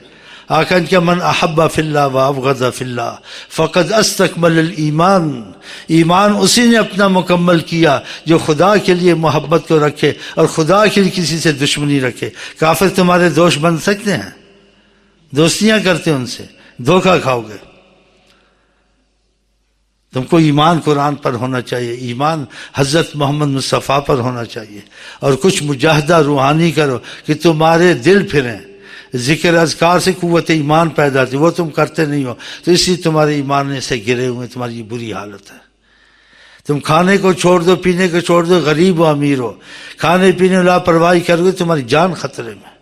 آقا کہ من احب فی اللہ و ابغض فی اللہ فقد استکمل الایمان، ایمان اسی نے اپنا مکمل کیا جو خدا کے لیے محبت کو رکھے اور خدا کے لیے کسی سے دشمنی رکھے۔ کافر تمہارے دوست بن سکتے ہیں، دوستیاں کرتے ان سے دھوکہ کھاؤ گے۔ تم کو ایمان قرآن پر ہونا چاہیے، ایمان حضرت محمد مصطفیٰ پر ہونا چاہیے، اور کچھ مجاہدہ روحانی کرو کہ تمہارے دل پھریں، ذکر اذکار سے قوت ایمان پیدا ہوتی، وہ تم کرتے نہیں ہو، تو اس لیے تمہارے ایمان سے گرے ہوئے، تمہاری یہ بری حالت ہے۔ تم کھانے کو چھوڑ دو، پینے کو چھوڑ دو، غریب و امیر ہو، کھانے پینے میں لاپرواہی کرو گے تمہاری جان خطرے میں،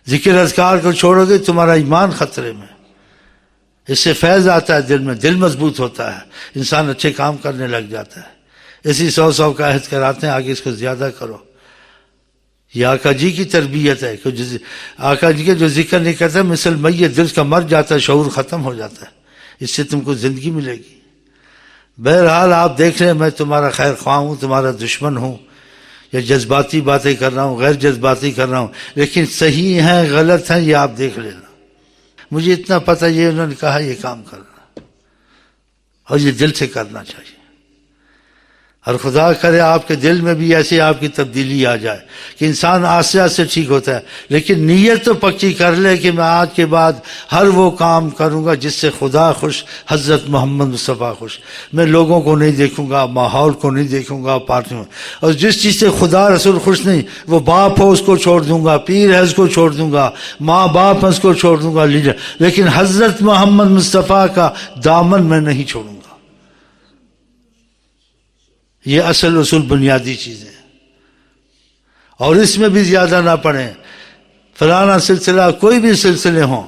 ذکر اذکار کو چھوڑو گے تمہارا ایمان خطرے میں۔ اس سے فیض آتا ہے دل میں، دل مضبوط ہوتا ہے، انسان اچھے کام کرنے لگ جاتا ہے۔ اسی 100 کا عہد کراتے ہیں، آگے اس کو زیادہ کرو۔ یہ آقا جی کی تربیت ہے کہ آقا جی کے جو ذکر نہیں کرتا مثل میت، دل کا مر جاتا ہے، شعور ختم ہو جاتا ہے، اس سے تم کو زندگی ملے گی۔ بہرحال آپ دیکھ رہے ہیں میں تمہارا خیر خواہ ہوں، تمہارا دشمن ہوں، یا جذباتی باتیں کر رہا ہوں، غیر جذباتی کر رہا ہوں، لیکن صحیح ہیں غلط ہیں یہ آپ دیکھ لینا۔ مجھے اتنا پتہ یہ انہوں نے کہا یہ کام کرنا، اور یہ دل سے کرنا چاہیے، اور خدا کرے آپ کے دل میں بھی ایسی آپ کی تبدیلی آ جائے کہ انسان آہستہ آہستہ ٹھیک ہوتا ہے، لیکن نیت تو پکی کر لے کہ میں آج کے بعد ہر وہ کام کروں گا جس سے خدا خوش، حضرت محمد مصطفیٰ خوش۔ میں لوگوں کو نہیں دیکھوں گا، ماحول کو نہیں دیکھوں گا، پارٹیوں، اور جس چیز سے خدا رسول خوش نہیں، وہ باپ ہو اس کو چھوڑ دوں گا، پیر ہے اس کو چھوڑ دوں گا، ماں باپ ہے اس کو چھوڑ دوں گا، لیڈر، لیکن حضرت محمد مصطفیٰ کا دامن میں نہیں چھوڑوں گا۔ یہ اصل اصول بنیادی چیزیں، اور اس میں بھی زیادہ نہ پڑھیں۔ فلانا سلسلہ، کوئی بھی سلسلے ہوں،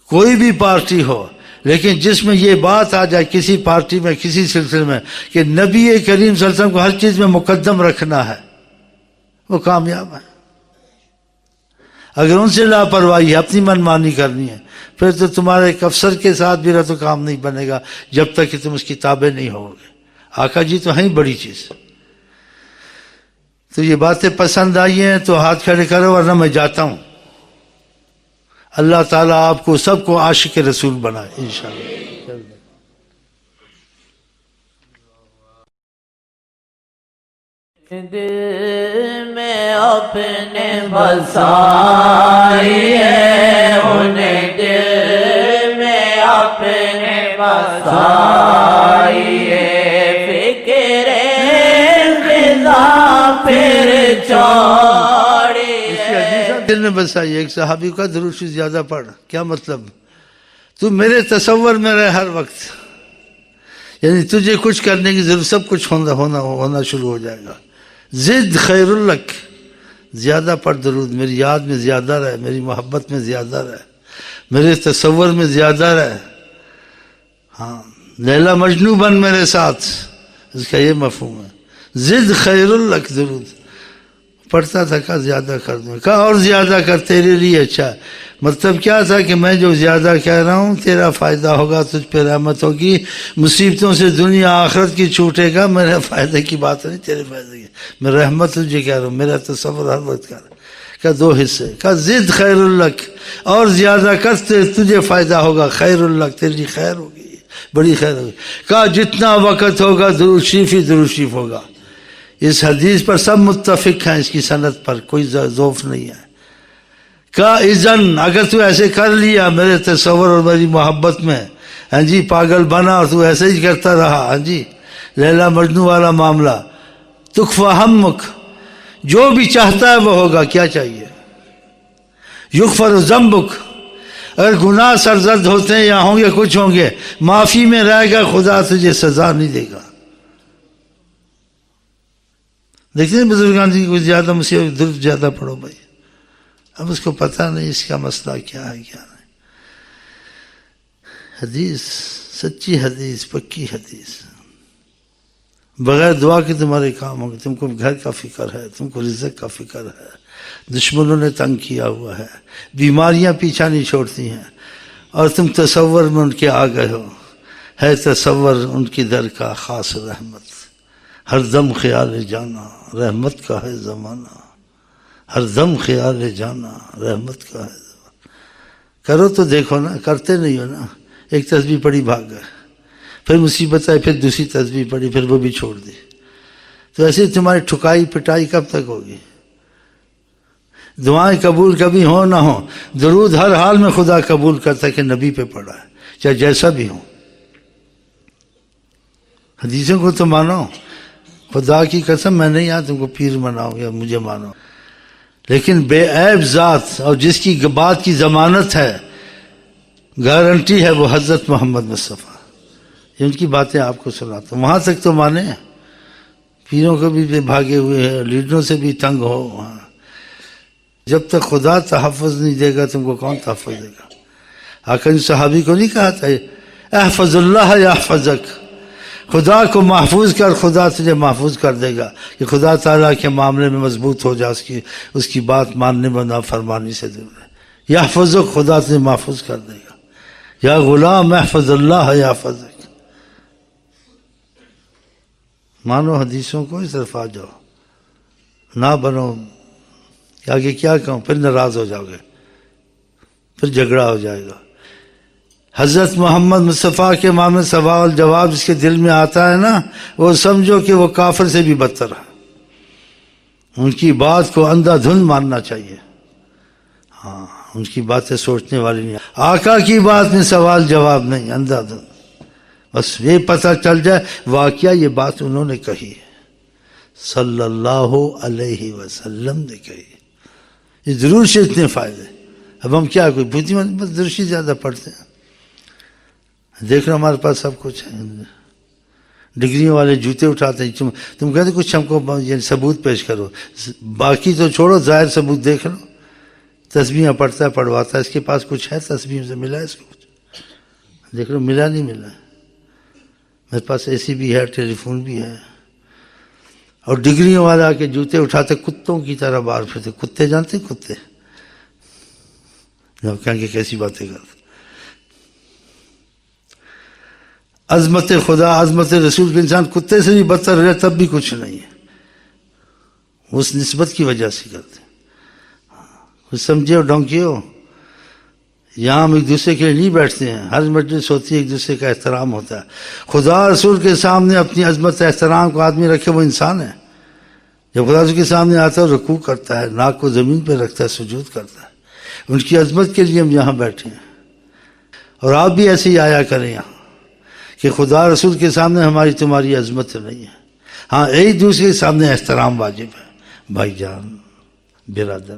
کوئی بھی پارٹی ہو، لیکن جس میں یہ بات آ جائے کسی پارٹی میں، کسی سلسلے میں کہ نبی کریم صلی اللہ علیہ وسلم کو ہر چیز میں مقدم رکھنا ہے، وہ کامیاب ہے۔ اگر ان سے لاپرواہی، اپنی منمانی کرنی ہے، پھر تو تمہارے ایک افسر کے ساتھ بھی رہ تو کام نہیں بنے گا جب تک کہ تم اس کی تابع نہیں ہوگے۔ آقا جی تو ہیں بڑی چیز۔ تو یہ باتیں پسند آئی ہیں تو ہاتھ کھڑے کرو، ورنہ میں جاتا ہوں۔ اللہ تعالیٰ آپ کو سب کو عاشق رسول بنائے انشاءاللہ۔ دل میں اپنے بسائی ہے، انہیں دل میں اپنے بسائی ہے، فکر خدا پھر چوڑی ہے۔ دل میں بسائی، ایک صحابی کا درود شریف زیادہ پڑھ، کیا مطلب؟ تو میرے تصور میں رہے ہر وقت، یعنی تجھے کچھ کرنے کی ضرورت، سب کچھ ہونا شروع ہو جائے گا۔ زد خیر لک، زیادہ پڑھ درود، میری یاد میں زیادہ رہے، میری محبت میں زیادہ رہے، میرے تصور میں زیادہ رہے۔ ہاں، لیلا مجنو بن میرے ساتھ، اس کا یہ مفہوم ہے۔ زد خیر لک، درود پڑھتا تھا، کہا زیادہ کر دوں، کہا اور زیادہ کر، تیرے لیے اچھا. مطلب کیا تھا کہ میں جو زیادہ کہہ رہا ہوں تیرا فائدہ ہوگا، تجھ پہ رحمت ہوگی، مصیبتوں سے دنیا آخرت کی چھوٹے گا، میرے فائدے کی بات نہیں، تیرے فائدے کی، میں رحمت تجھے کہہ رہا ہوں، میرا تصور ہر وقت کر. کہ دو حصے، کہ زد خیر الک، اور زیادہ کر تجھے فائدہ ہوگا، خیر الک، تیرے لیے خیر ہوگی، بڑی خیر ہوگی. کہا جتنا وقت ہوگا درود شریف ہی درود شریف ہوگا. اس حدیث پر سب متفق ہیں، اس کی سند پر کوئی ذوف نہیں ہے. کہا اذن اگر تو ایسے کر لیا میرے تصور اور میری محبت میں، ہاں جی، پاگل بنا اور تو ایسے ہی کرتا رہا، ہاں جی، لیلا مجنو والا معاملہ، تکفا ہمک، جو بھی چاہتا ہے وہ ہوگا. کیا چاہیے؟ یغفر ذنبک، اگر گناہ سرزد ہوتے ہیں یا ہوں گے کچھ ہوں گے، معافی میں رہے گا، خدا تجھے سزا نہیں دے گا. دیکھتے ہیں بزرگان جی کچھ زیادہ مصیبت، درد زیادہ پڑھو بھائی. اب اس کو پتہ نہیں اس کا مسئلہ کیا ہے کیا نہیں. حدیث سچی حدیث، پکی حدیث، بغیر دعا کے تمہارے کام ہوں گے. تم کو گھر کا فکر ہے، تم کو رزق کا فکر ہے، دشمنوں نے تنگ کیا ہوا ہے، بیماریاں پیچھا نہیں چھوڑتی ہیں، اور تم تصور میں ان کے آ گئے ہو. ہے تصور ان کی در کا خاص رحمت، ہر دم خیال جانا رحمت کا ہے زمانہ، ہر دم خیال جانا رحمت کا ہے زمانہ. کرو تو دیکھو نا، کرتے نہیں ہو نا. ایک تسبیح پڑھی بھاگ گئے، پھر مصیبت آئی، پھر دوسری تسبیح پڑھی، پھر وہ بھی چھوڑ دی. تو ایسے تمہاری ٹھکائی پٹائی کب تک ہوگی؟ دعائیں قبول کبھی ہو نہ ہو، درود ہر حال میں خدا قبول کرتا ہے کہ نبی پہ پڑھا ہے، چاہے جیسا بھی ہو. حدیثوں کو تو مانو، خدا کی قسم میں نہیں یہاں تم کو پیر مناؤ یا مجھے مانو، لیکن بے عیب ذات اور جس کی بات کی ضمانت ہے، گارنٹی ہے، وہ حضرت محمد مصطفیٰ. یہ ان کی باتیں آپ کو سناتا ہوں، وہاں تک تو مانے. پیروں کو بھی بھاگے ہوئے ہیں، لیڈروں سے بھی تنگ ہو. وہاں جب تک خدا تحفظ نہیں دے گا تم کو کون تحفظ دے گا؟ آقا نے صحابی کو نہیں کہا تھا احفظ اللہ یحفظک، خدا کو محفوظ کر، خدا تجھے محفوظ کر دے گا. کہ خدا تعالیٰ کے معاملے میں مضبوط ہو جا، اس کی بات ماننے میں نافرمانی سے دور ہے. یحفظک، خدا تجھے محفوظ کر دے گا. یا غلام احفظ اللہ یحفظک. مانو حدیثوں کو، اس طرف آ جاؤ، نہ بنو آگے کیا کہوں، پھر ناراض ہو جاؤ گے، پھر جھگڑا ہو جائے گا. حضرت محمد مصطفیٰ کے معاملے سوال جواب جس کے دل میں آتا ہے نا، وہ سمجھو کہ وہ کافر سے بھی بدتر ہے. ان کی بات کو اندھا دھند ماننا چاہیے. ہاں، ان کی باتیں سوچنے والی نہیں. آقا کی بات میں سوال جواب نہیں، اندھا دھند. بس یہ پتہ چل جائے واقعہ یہ بات انہوں نے کہی ہے، صلی اللہ علیہ وسلم نے کہی. یہ ضرور سے اتنے فائدے. اب ہم کیا کوئی بودھی بس درشی زیادہ پڑھتے ہیں. دیکھ رہے ہمارے پاس سب کچھ ہے، ڈگریوں والے جوتے اٹھاتے ہیں. تم کہتے کچھ ہم کو یعنی ثبوت پیش کرو، باقی تو چھوڑو، ظاہر ثبوت دیکھ لو. تسبیحاں پڑھتا ہے، پڑھواتا ہے، اس کے پاس کچھ ہے تسبیح سے ملا ہے اس کو کچھ؟ دیکھ لو، ملا نہیں ملا. میرے پاس اے سی بھی ہے، ٹیلی فون بھی ہے. اور ڈگریوں والا آ کے جوتے اٹھاتے کتوں کی طرح باہر پھرتے. کتے جانتے ہیں کتے؟ جب کہیں گے کیسی باتیں کرتے. عظمت خدا، عظمت رسول کے انسان کتے سے بھی بدتر رہے تب بھی کچھ نہیں ہے، اس نسبت کی وجہ سے کرتے. کچھ سمجھے ہو ڈونکی ہو. یہاں ہم ایک دوسرے کے لیے نہیں بیٹھتے ہیں، ہر مجلس ہوتی ہے، ایک دوسرے کا احترام ہوتا ہے. خدا رسول کے سامنے اپنی عظمت احترام کو آدمی رکھے وہ انسان ہے. جب خدا رسول کے سامنے آتا ہے رکوع کرتا ہے، ناک کو زمین پہ رکھتا ہے، سجود کرتا ہے. ان کی عظمت کے لیے ہم یہاں بیٹھے ہیں. اور آپ بھی ایسے ہی آیا کریں یہاں کہ خدا رسول کے سامنے ہماری تمہاری عظمت نہیں ہے. ہاں، ایک دوسرے کے سامنے احترام واجب ہے، بھائی جان، برادر.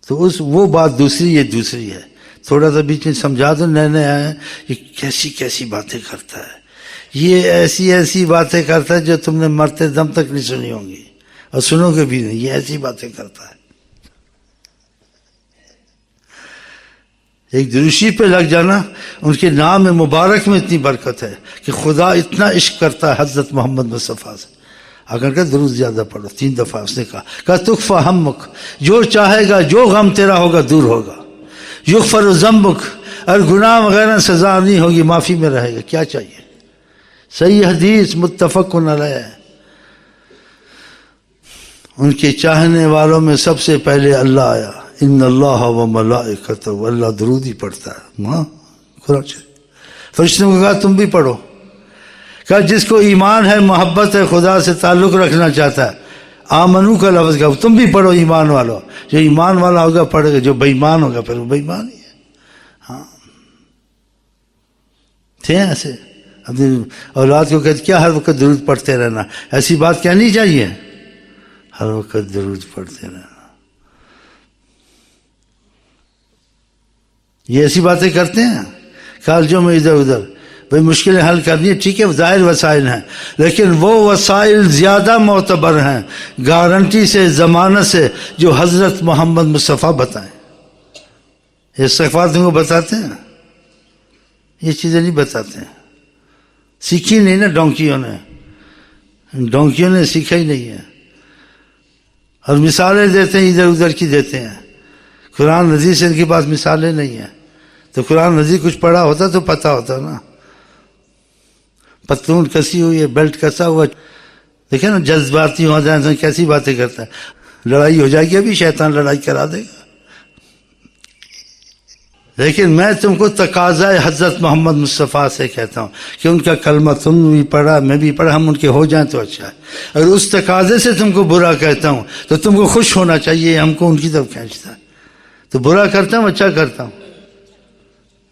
تو وہ بات دوسری، یہ دوسری ہے. تھوڑا سا بیچ میں سمجھا دو، نئے نئے آئے ہیں، یہ کیسی کیسی باتیں کرتا ہے، یہ ایسی ایسی باتیں کرتا ہے جو تم نے مرتے دم تک نہیں سنی ہوں گی، اور سنو گے بھی نہیں. یہ ایسی باتیں کرتا ہے. ایک دروشی پہ لگ جانا، ان کے نام مبارک میں اتنی برکت ہے کہ خدا اتنا عشق کرتا ہے حضرت محمد مصطفیٰ سے. اگر کہ درود زیادہ پڑھو 3 دفعہ اس نے کہا تکفا ہمک، جو چاہے گا جو غم تیرا ہوگا دور ہوگا، یغفر ذنبک، اور گناہ وغیرہ سزا نہیں ہوگی، معافی میں رہے گا، کیا چاہیے؟ صحیح حدیث متفق علیہ ہے۔ ان کے چاہنے والوں میں سب سے پہلے اللہ آیا، ان اللہ و ملائکتہ، اللہ درود ہی پڑھتا ہے، ہاں قرآن فرشتوں کو کہا تم بھی پڑھو، کہا جس کو ایمان ہے، محبت ہے، خدا سے تعلق رکھنا چاہتا ہے، آمنو کا لفظ کہا تم بھی پڑھو، ایمان والو، جو ایمان والا ہوگا پڑھے گا، جو بے ایمان ہوگا پھر وہ بے ایمان ہی ہے۔ ہاں تھے ایسے اپنی اولاد کو کہتے کیا ہر وقت درود پڑھتے رہنا، ایسی بات کہنی چاہیے، ہر وقت درود پڑھتے رہنا۔ یہ ایسی باتیں کرتے ہیں کالجوں میں ادھر ادھر، بھئی مشکلیں حل کرنی ہے، ٹھیک ہے ظاہر وسائل ہیں، لیکن وہ وسائل زیادہ معتبر ہیں گارنٹی سے، ضمانت سے، جو حضرت محمد مصطفیٰ بتائیں۔ یہ استغفار تم کو بتاتے ہیں، یہ چیزیں نہیں بتاتے ہیں، سیکھی نہیں نا ڈونکیوں نے سیکھا ہی نہیں ہے، اور مثالیں دیتے ہیں ادھر ادھر کی دیتے ہیں، قرآن حدیث سے ان کے پاس مثالیں نہیں ہیں، تو قرآن حدیث کچھ پڑھا ہوتا تو پتہ ہوتا نا۔ پتلون کسی ہوئی ہے، بیلٹ کسا ہوا، دیکھیں نا جذباتی ہو جائیں تو کیسی باتیں کرتا ہے، لڑائی ہو جائے گی، ابھی شیطان لڑائی کرا دے گا۔ لیکن میں تم کو تقاضا حضرت محمد مصطفیٰ سے کہتا ہوں کہ ان کا کلمہ تم بھی پڑھا، میں بھی پڑھا، ہم ان کے ہو جائیں تو اچھا ہے، اگر اس تقاضے سے تم کو برا کہتا ہوں تو تم کو خوش ہونا چاہیے، ہم کو ان کی طرف کھینچتا ہے، تو برا کرتا ہوں اچھا کرتا ہوں،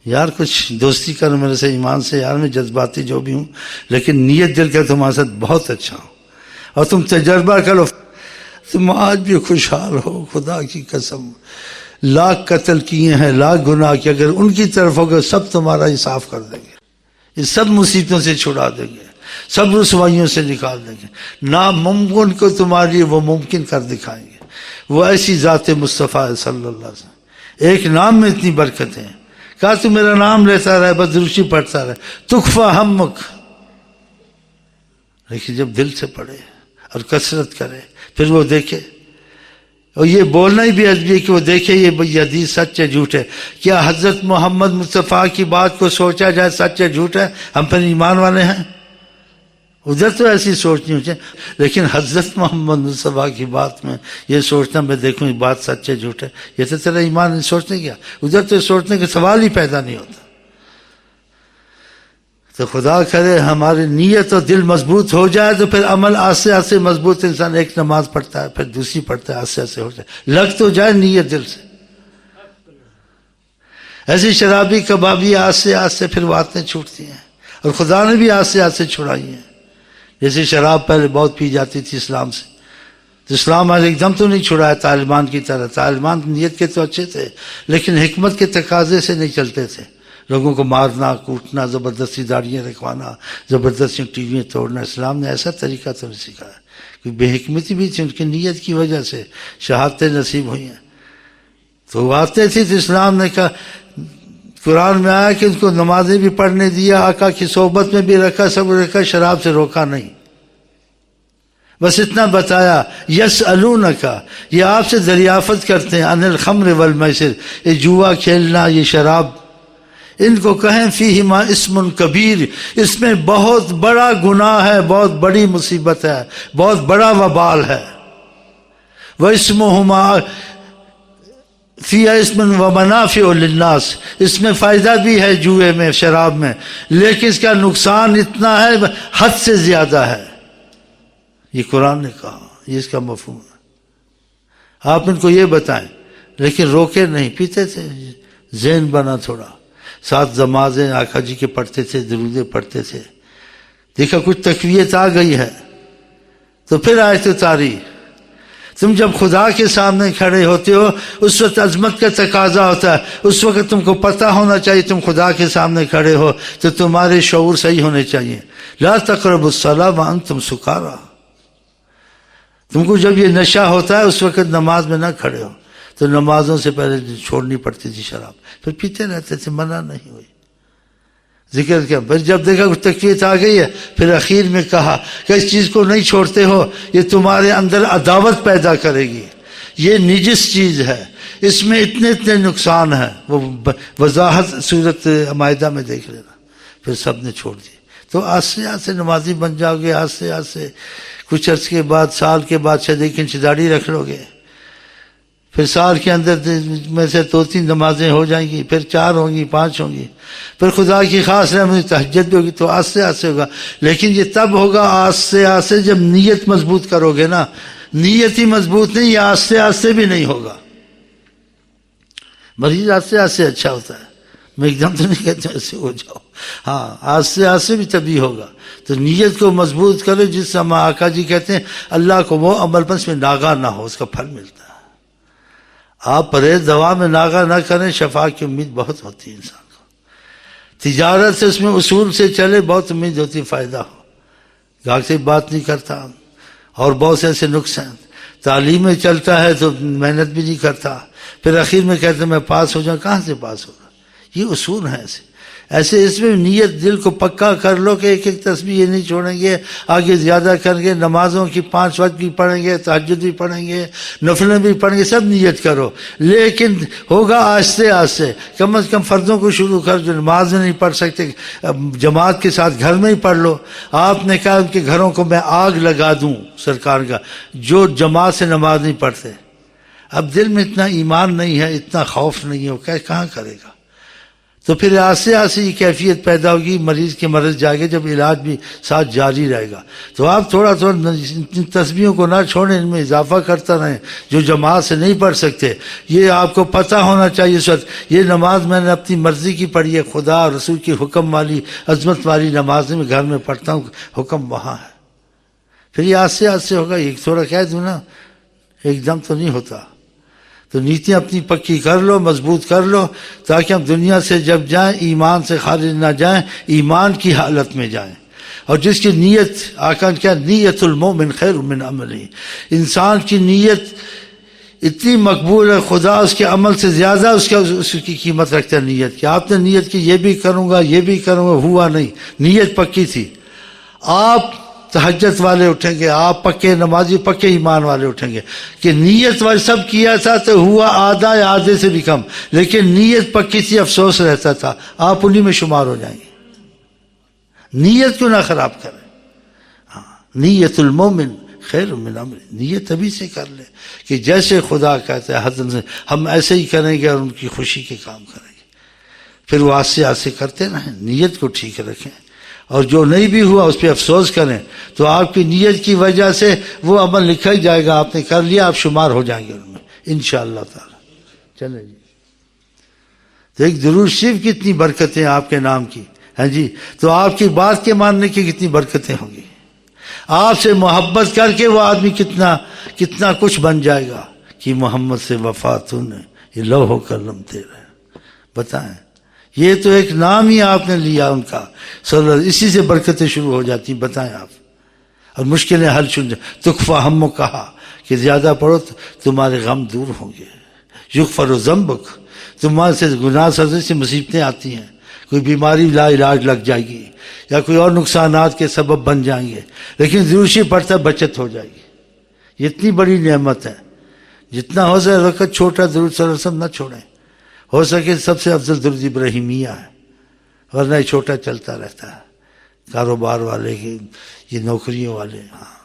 یار کچھ دوستی کرو میرے سے، ایمان سے، یار میں جذباتی جو بھی ہوں، لیکن نیت دل کا تمہارے ساتھ بہت اچھا ہوں، اور تم تجربہ کرو، تم آج بھی خوشحال ہو، خدا کی قسم، لاکھ قتل کیے ہیں، لاکھ گناہ کیے، اگر ان کی طرف ہوگا سب تمہارا ہی صاف کر دیں گے، یہ سب مصیبتوں سے چھڑا دیں گے، سب رسوائیوں سے نکال دیں گے، ناممکن کو تمہارے لیے وہ ممکن کر دکھائیں گے۔ وہ ایسی ذات مصطفیٰ صلی اللہ علیہ وسلم، ایک نام میں اتنی برکتیں ہیں، کہا تو میرا نام لیتا رہے، بس درشی پڑھتا رہے، تکفا ہمک، لیکن جب دل سے پڑھے اور کثرت کرے پھر وہ دیکھے، اور یہ بولنا ہی بھی عجیب ہے کہ وہ دیکھے یہ حدیث سچ ہے جھوٹ ہے، کیا حضرت محمد مصطفیٰ کی بات کو سوچا جائے سچ ہے جھوٹ ہے، ہم پھر ایمان والے ہیں، ادھر تو ایسی سوچ نہیں ہوتی، لیکن حضرت محمد مصطفیٰ کی بات میں یہ سوچنا میں دیکھوں یہ بات سچ ہے جھوٹ ہے، یہ تو تیرا ایمان نہیں سوچنے کیا، ادھر تو سوچنے کا سوال ہی پیدا نہیں ہوتا۔ تو خدا کرے ہماری نیت اور دل مضبوط ہو جائے تو پھر عمل آستے آستے مضبوط، انسان ایک نماز پڑھتا ہے پھر دوسری پڑھتا ہے، آستے آستے ہو جائے، لگ تو جائے نیت دل سے۔ ایسی شرابی کبابی آستے آستے پھر وہ عادتیں چھوٹتی ہیں، اور خدا نے بھی آستے آستے چھڑائی ہیں۔ جیسے شراب پہلے بہت پی جاتی تھی اسلام سے، تو اسلام آج ایک دم تو نہیں چھڑایا طالبان کی طرح، طالبان نیت کے تو اچھے تھے لیکن حکمت کے تقاضے سے نہیں چلتے تھے، لوگوں کو مارنا کوٹنا، زبردستی داڑیاں رکھوانا، زبردستی ٹی ویاں توڑنا، اسلام نے ایسا طریقہ تو نہیں سکھایا، کیونکہ بے حکمتی بھی تھی، ان کی نیت کی وجہ سے شہادتیں نصیب ہوئی ہیں۔ تو وہ آتے تھے تو اسلام نے کہا، قرآن میں آیا کہ ان کو نمازیں بھی پڑھنے دیا، آقا کی صحبت میں بھی رکھا، سب رکھا، شراب سے روکا نہیں، بس اتنا بتایا، یسألونک، یہ آپ سے دریافت کرتے ہیں، عن الخمر والمیسر، یہ جوا کھیلنا، یہ شراب، ان کو کہیں فیہما اسم کبیر، اس میں بہت بڑا گناہ ہے، بہت بڑی مصیبت ہے، بہت بڑا وبال ہے، واسمہما فیہا اسم ومنافع للناس، اس میں فائدہ بھی ہے جوئے میں، شراب میں، لیکن اس کا نقصان اتنا ہے حد سے زیادہ ہے، یہ قرآن نے کہا، یہ اس کا مفہوم ہے۔ آپ ان کو یہ بتائیں، لیکن روکے نہیں، پیتے تھے، ذہن بنا تھوڑا، ساتھ نمازیں آقا جی کے پڑھتے تھے، درودیں پڑھتے تھے، دیکھا کچھ تقویت آ گئی ہے تو پھر آیت اتاری۔ تم جب خدا کے سامنے کھڑے ہوتے ہو اس وقت عظمت کا تقاضا ہوتا ہے، اس وقت تم کو پتہ ہونا چاہیے تم خدا کے سامنے کھڑے ہو تو تمہارے شعور صحیح ہونے چاہیے۔ لا تقربوا الصلاۃ وانتم سکارى، تم کو جب یہ نشہ ہوتا ہے اس وقت نماز میں نہ کھڑے ہو، تو نمازوں سے پہلے چھوڑنی پڑتی تھی شراب، پھر پیتے رہتے تھے، منع نہیں ہوئی۔ ذکر کیا. پھر جب دیکھا کہ تقویت آ گئی ہے پھر اخیر میں کہا کہ اس چیز کو نہیں چھوڑتے ہو یہ تمہارے اندر عداوت پیدا کرے گی, یہ نجس چیز ہے, اس میں اتنے نقصان ہیں. وہ وضاحت صورت مائدہ میں دیکھ لینا. پھر سب نے چھوڑ دی. تو آستے نمازی بن جاؤ گے, آستے کچھ عرص کے بعد, سال کے بعد شاید 1 انچ داڑھی رکھ لو گے, پھر سال کے اندر میں سے 2-3 نمازیں ہو جائیں گی, پھر 4 ہوں گی, 5 ہوں گی, پھر خدا کی خاص رحمت تہجد بھی ہوگی. تو آستے ہوگا, لیکن یہ تب ہوگا آستے جب نیت مضبوط کرو گے نا. نیت ہی مضبوط نہیں, یہ آستے بھی نہیں ہوگا. مریض آستے اچھا ہوتا ہے, میں ایک دم تو نہیں کہتا ایسے ہو جاؤ, ہاں آستے بھی تبھی ہوگا. تو نیت کو مضبوط کرو, جس سے ہم آقا جی کہتے ہیں اللہ کو وہ عمل پر اس میں ناغہ نہ ہو, اس کا پھل ملتا ہے. آپ پرہیز دوا میں ناغہ نہ کریں, شفا کی امید بہت ہوتی ہے انسان کو. تجارت سے اس میں اصول سے چلے, بہت امید ہوتی ہے فائدہ ہو. گاہک سے بات نہیں کرتا, اور بہت سے ایسے نقصان. تعلیم میں چلتا ہے تو محنت بھی نہیں کرتا, پھر اخیر میں کہتے ہیں میں پاس ہو جاؤں. کہاں سے پاس ہوگا؟ یہ اصول ہیں ایسے اس میں نیت دل کو پکا کر لو کہ ایک تسبیح یہ نہیں چھوڑیں گے, آگے زیادہ کریں گے, نمازوں کی 5 وقت بھی پڑھیں گے, تہجد بھی پڑھیں گے, نفلیں بھی پڑھیں گے, سب نیت کرو. لیکن ہوگا آہستہ. کم از کم فرضوں کو شروع کر, جو نماز میں نہیں پڑھ سکتے جماعت کے ساتھ گھر میں ہی پڑھ لو. آپ نے کہا ان کے گھروں کو میں آگ لگا دوں سرکار کا, جو جماعت سے نماز نہیں پڑھتے. اب دل میں اتنا ایمان نہیں ہے, اتنا خوف نہیں ہے, وہ کہاں کرے گا؟ تو پھر آستے یہ کیفیت پیدا ہوگی, مریض کے مرض جائے گا جب علاج بھی ساتھ جاری رہے گا. تو آپ تھوڑا ان تسبیحوں کو نہ چھوڑیں, ان میں اضافہ کرتا رہیں. جو جماعت سے نہیں پڑھ سکتے, یہ آپ کو پتہ ہونا چاہیے اس وقت یہ نماز میں نے اپنی مرضی کی پڑھی ہے, خدا اور رسول کی حکم والی عظمت والی نماز میں گھر میں پڑھتا ہوں, حکم وہاں ہے. پھر یہ آستے ہوگا. ایک تھوڑا کہہ دوں نا, ایک دم تو نہیں ہوتا. تو نیتیں اپنی پکی کر لو, مضبوط کر لو, تاکہ ہم دنیا سے جب جائیں ایمان سے خارج نہ جائیں, ایمان کی حالت میں جائیں. اور جس کی نیت, آقا نے کیا, نیت المومن خیر من عملی, انسان کی نیت اتنی مقبول ہے, خدا اس کے عمل سے زیادہ اس کی قیمت رکھتا ہے نیت کی. آپ نے نیت کی یہ بھی کروں گا, یہ بھی کروں گا, ہوا نہیں. نیت پکی تھی. آپ تہجد والے اٹھیں گے, آپ پکے نمازی پکے ایمان والے اٹھیں گے کہ نیت والے سب کیا تھا تو ہوا آدھا یا آدھے سے بھی کم, لیکن نیت پکی تھی, افسوس رہتا تھا. آپ انہی میں شمار ہو جائیں گے. نیت کو نہ خراب کریں. ہاں, نیت المومن خیر من عمل, نیت ابھی سے کر لے کہ جیسے خدا کہتا ہے حضرت سے ہم ایسے ہی کریں گے اور ان کی خوشی کے کام کریں گے. پھر وہ آستے کرتے رہیں, نیت کو ٹھیک رکھیں, اور جو نہیں بھی ہوا اس پہ افسوس کریں. تو آپ کی نیت کی وجہ سے وہ عمل لکھا ہی جائے گا, آپ نے کر لیا, آپ شمار ہو جائیں گے ان میں انشاءاللہ تعالی. چلیں جی, تو ایک درود شریف کی کتنی برکتیں آپ کے نام کی ہیں جی. تو آپ کی بات کے ماننے کی کتنی برکتیں ہوں گی. آپ سے محبت کر کے وہ آدمی کتنا کچھ بن جائے گا کہ محمد سے وفا تو نے یہ لوح و قلم تیرا. بتائیں, یہ تو ایک نام ہی آپ نے لیا ان کا, اسی سے برکتیں شروع ہو جاتی. بتائیں آپ, اور مشکلیں حل سن جائیں. تکفا ہم کہا کہ زیادہ پڑھو تو تمہارے غم دور ہوں گے. یغفر ذنبک, تمہارے سے گناہ سزے سے مصیبتیں آتی ہیں, کوئی بیماری لا علاج لگ جائے گی یا کوئی اور نقصانات کے سبب بن جائیں گے, لیکن ضرور سے پڑھتا بچت ہو جائے گی. یہ اتنی بڑی نعمت ہے. جتنا ہو سکے وقت چھوٹا درود صلی اللہ علیہ وسلم نہ چھوڑیں. ہو سکے سب سے افضل درود ابراہیمیہ ہے, ورنہ یہ چھوٹا چلتا رہتا ہے. کاروبار والے کی, یہ نوکریوں والے, ہاں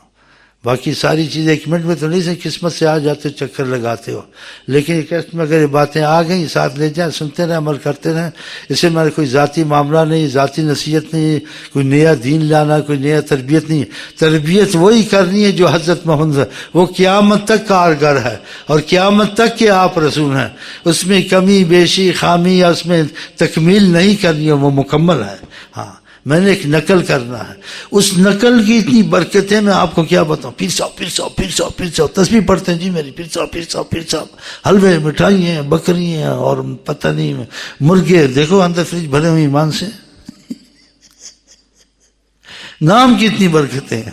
باقی ساری چیزیں 1 منٹ میں تو نہیں سے قسمت سے آ جاتے چکر لگاتے ہو, لیکن قسمت میں اگر یہ باتیں آ گئیں ساتھ لے جائیں, سنتے رہیں, عمل کرتے رہیں. اس سے ہمارا کوئی ذاتی معاملہ نہیں, ذاتی نصیحت نہیں, کوئی نیا دین لانا, کوئی نیا تربیت نہیں. تربیت وہی کرنی ہے جو حضرت محمد, وہ قیامت تک کارگر ہے, اور قیامت تک کے آپ رسول ہیں. اس میں کمی بیشی خامی یا اس میں تکمیل نہیں کرنی ہے, وہ مکمل ہے. ہاں, میں نے ایک نقل کرنا ہے. اس نقل کی اتنی برکتیں میں آپ کو کیا بتاؤں. پیر صاحب تسبیح پڑھتے ہیں جی میری, پیر صاحب حلوے مٹھائی ہیں, بکری ہیں, اور پتہ نہیں مرغے, دیکھو اندر فریج بھرے ہوئے ایمان سے. نام کی اتنی برکتیں ہیں.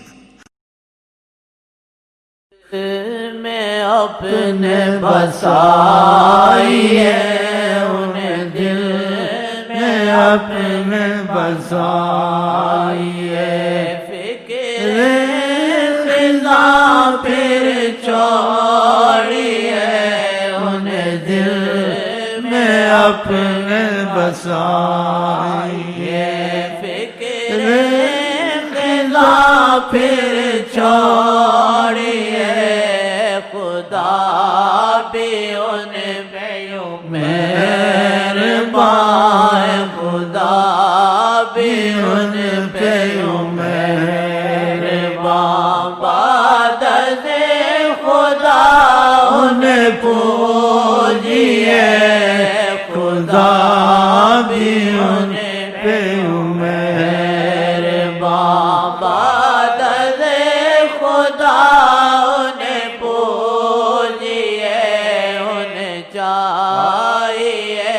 میں اپنے بسائی ہے, انہیں دل میں اپنے بسائیے فکر خزاں پھر چھوڑیے انہیں دل میں اپنے بسائیے فکر خزاں پھر چھوڑیے خدا بھی ان پہ یوں مہربان خدا بھی ان پہ یوں مہربان عبادت خدا انہیں پوجیے خدا بھی ان پہ یوں مہربان عبادت خدا انہیں پوجیے انہیں چاہیے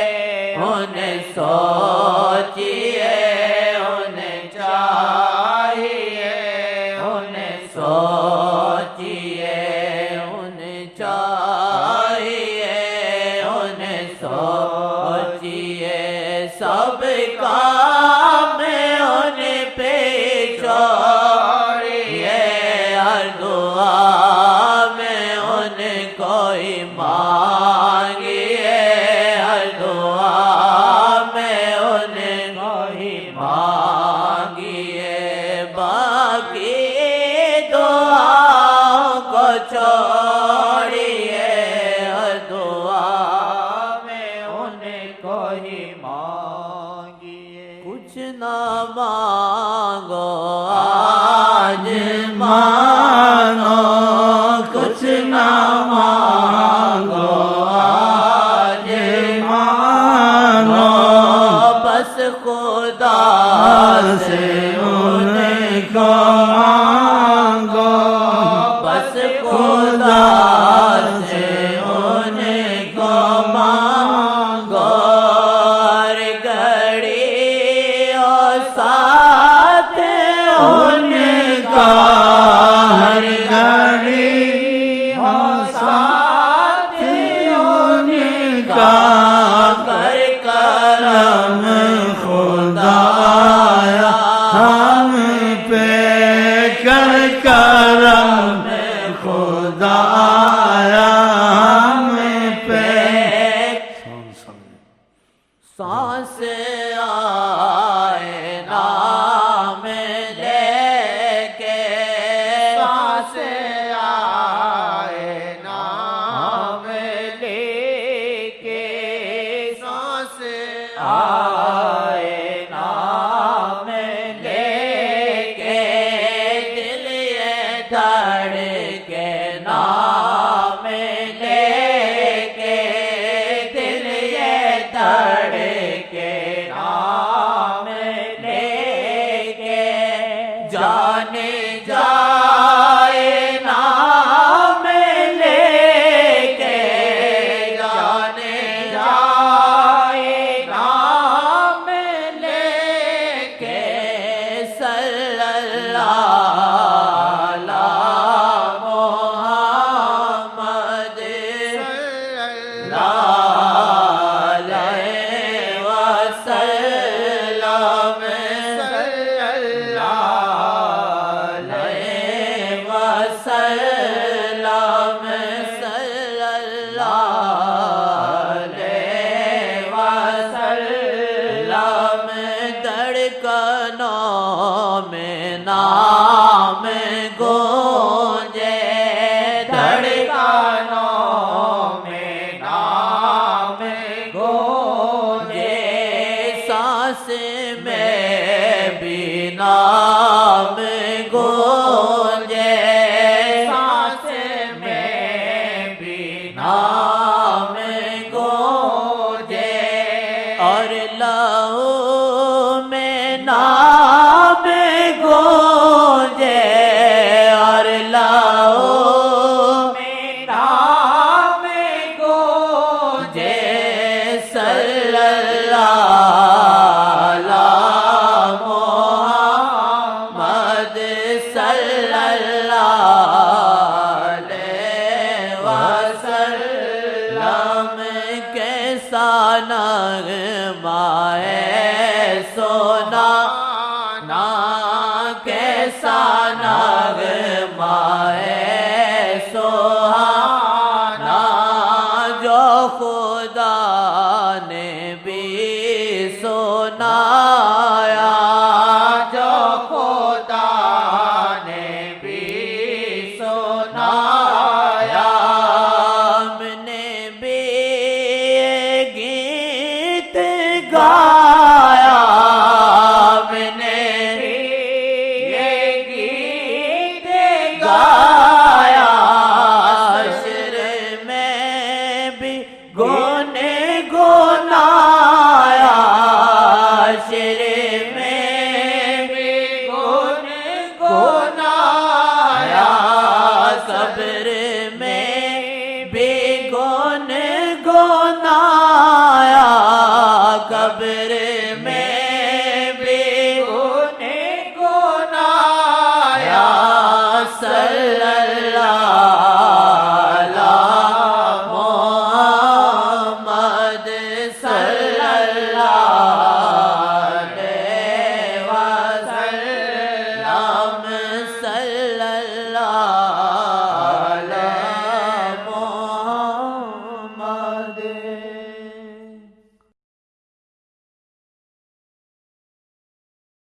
انہیں سوچیے انہیں چاہیے انہیں سوچیے انہیں چاہیے انہیں سوچیے سب کام انہیں پہ چھوڑیے ہر دعا میں انہیں کوئی مانگیے ہر دعا میں انہیں کوئی مانگیے باقی دعاؤں کو چھوڑیے ہر دعا میں انہیں کوئی مانگیے کچھ نہ مانگو آج مانو کچھ نہ مانگو آج مانو بس خدا سے انہیں کو مانگو بس خدا سے انہیں کو مانگو ہر گھڑی اور ساتھ ان کا ہر گھڑی اور ساتھ ان کا کر کرم خدایا ہم پہ کر کرم خدایا ہم پہ سانس آئے نام لے کے سانس آئے نام لے کے سانس آئے نام لے کے دل یہ دھڑ کے نام لے کے دل یہ دھڑ کے نام لے کے جانے جائے نام لے کے جانے جائے نام لے کے صلی اللہ علی محمد صلی اللہ علیہ وسلم صلی اللہ علیہ وسلم صلی اللہ علیہ وسلم دھڑکنوں میں نام گونجے دھڑکنوں میں نام گونجے سانس میں بھی نام گونجے سانس میں بھی نام گونجے اور لہو میں نام گونجے اور لہو میں نام گونجے صلی اللہ علی محمد صلی اللہ علیہ وسلم کیسا نغمہ ہے گنایا جو خدا نے بھی سنایا ہم نے بھی یہ گیت گایا ہم نے بھی یہ گیت گایا حشر میں بھی گنایا حشر میں بھی گنایا صبر میں بھی گنایا قبر میں بھی گنایا صلی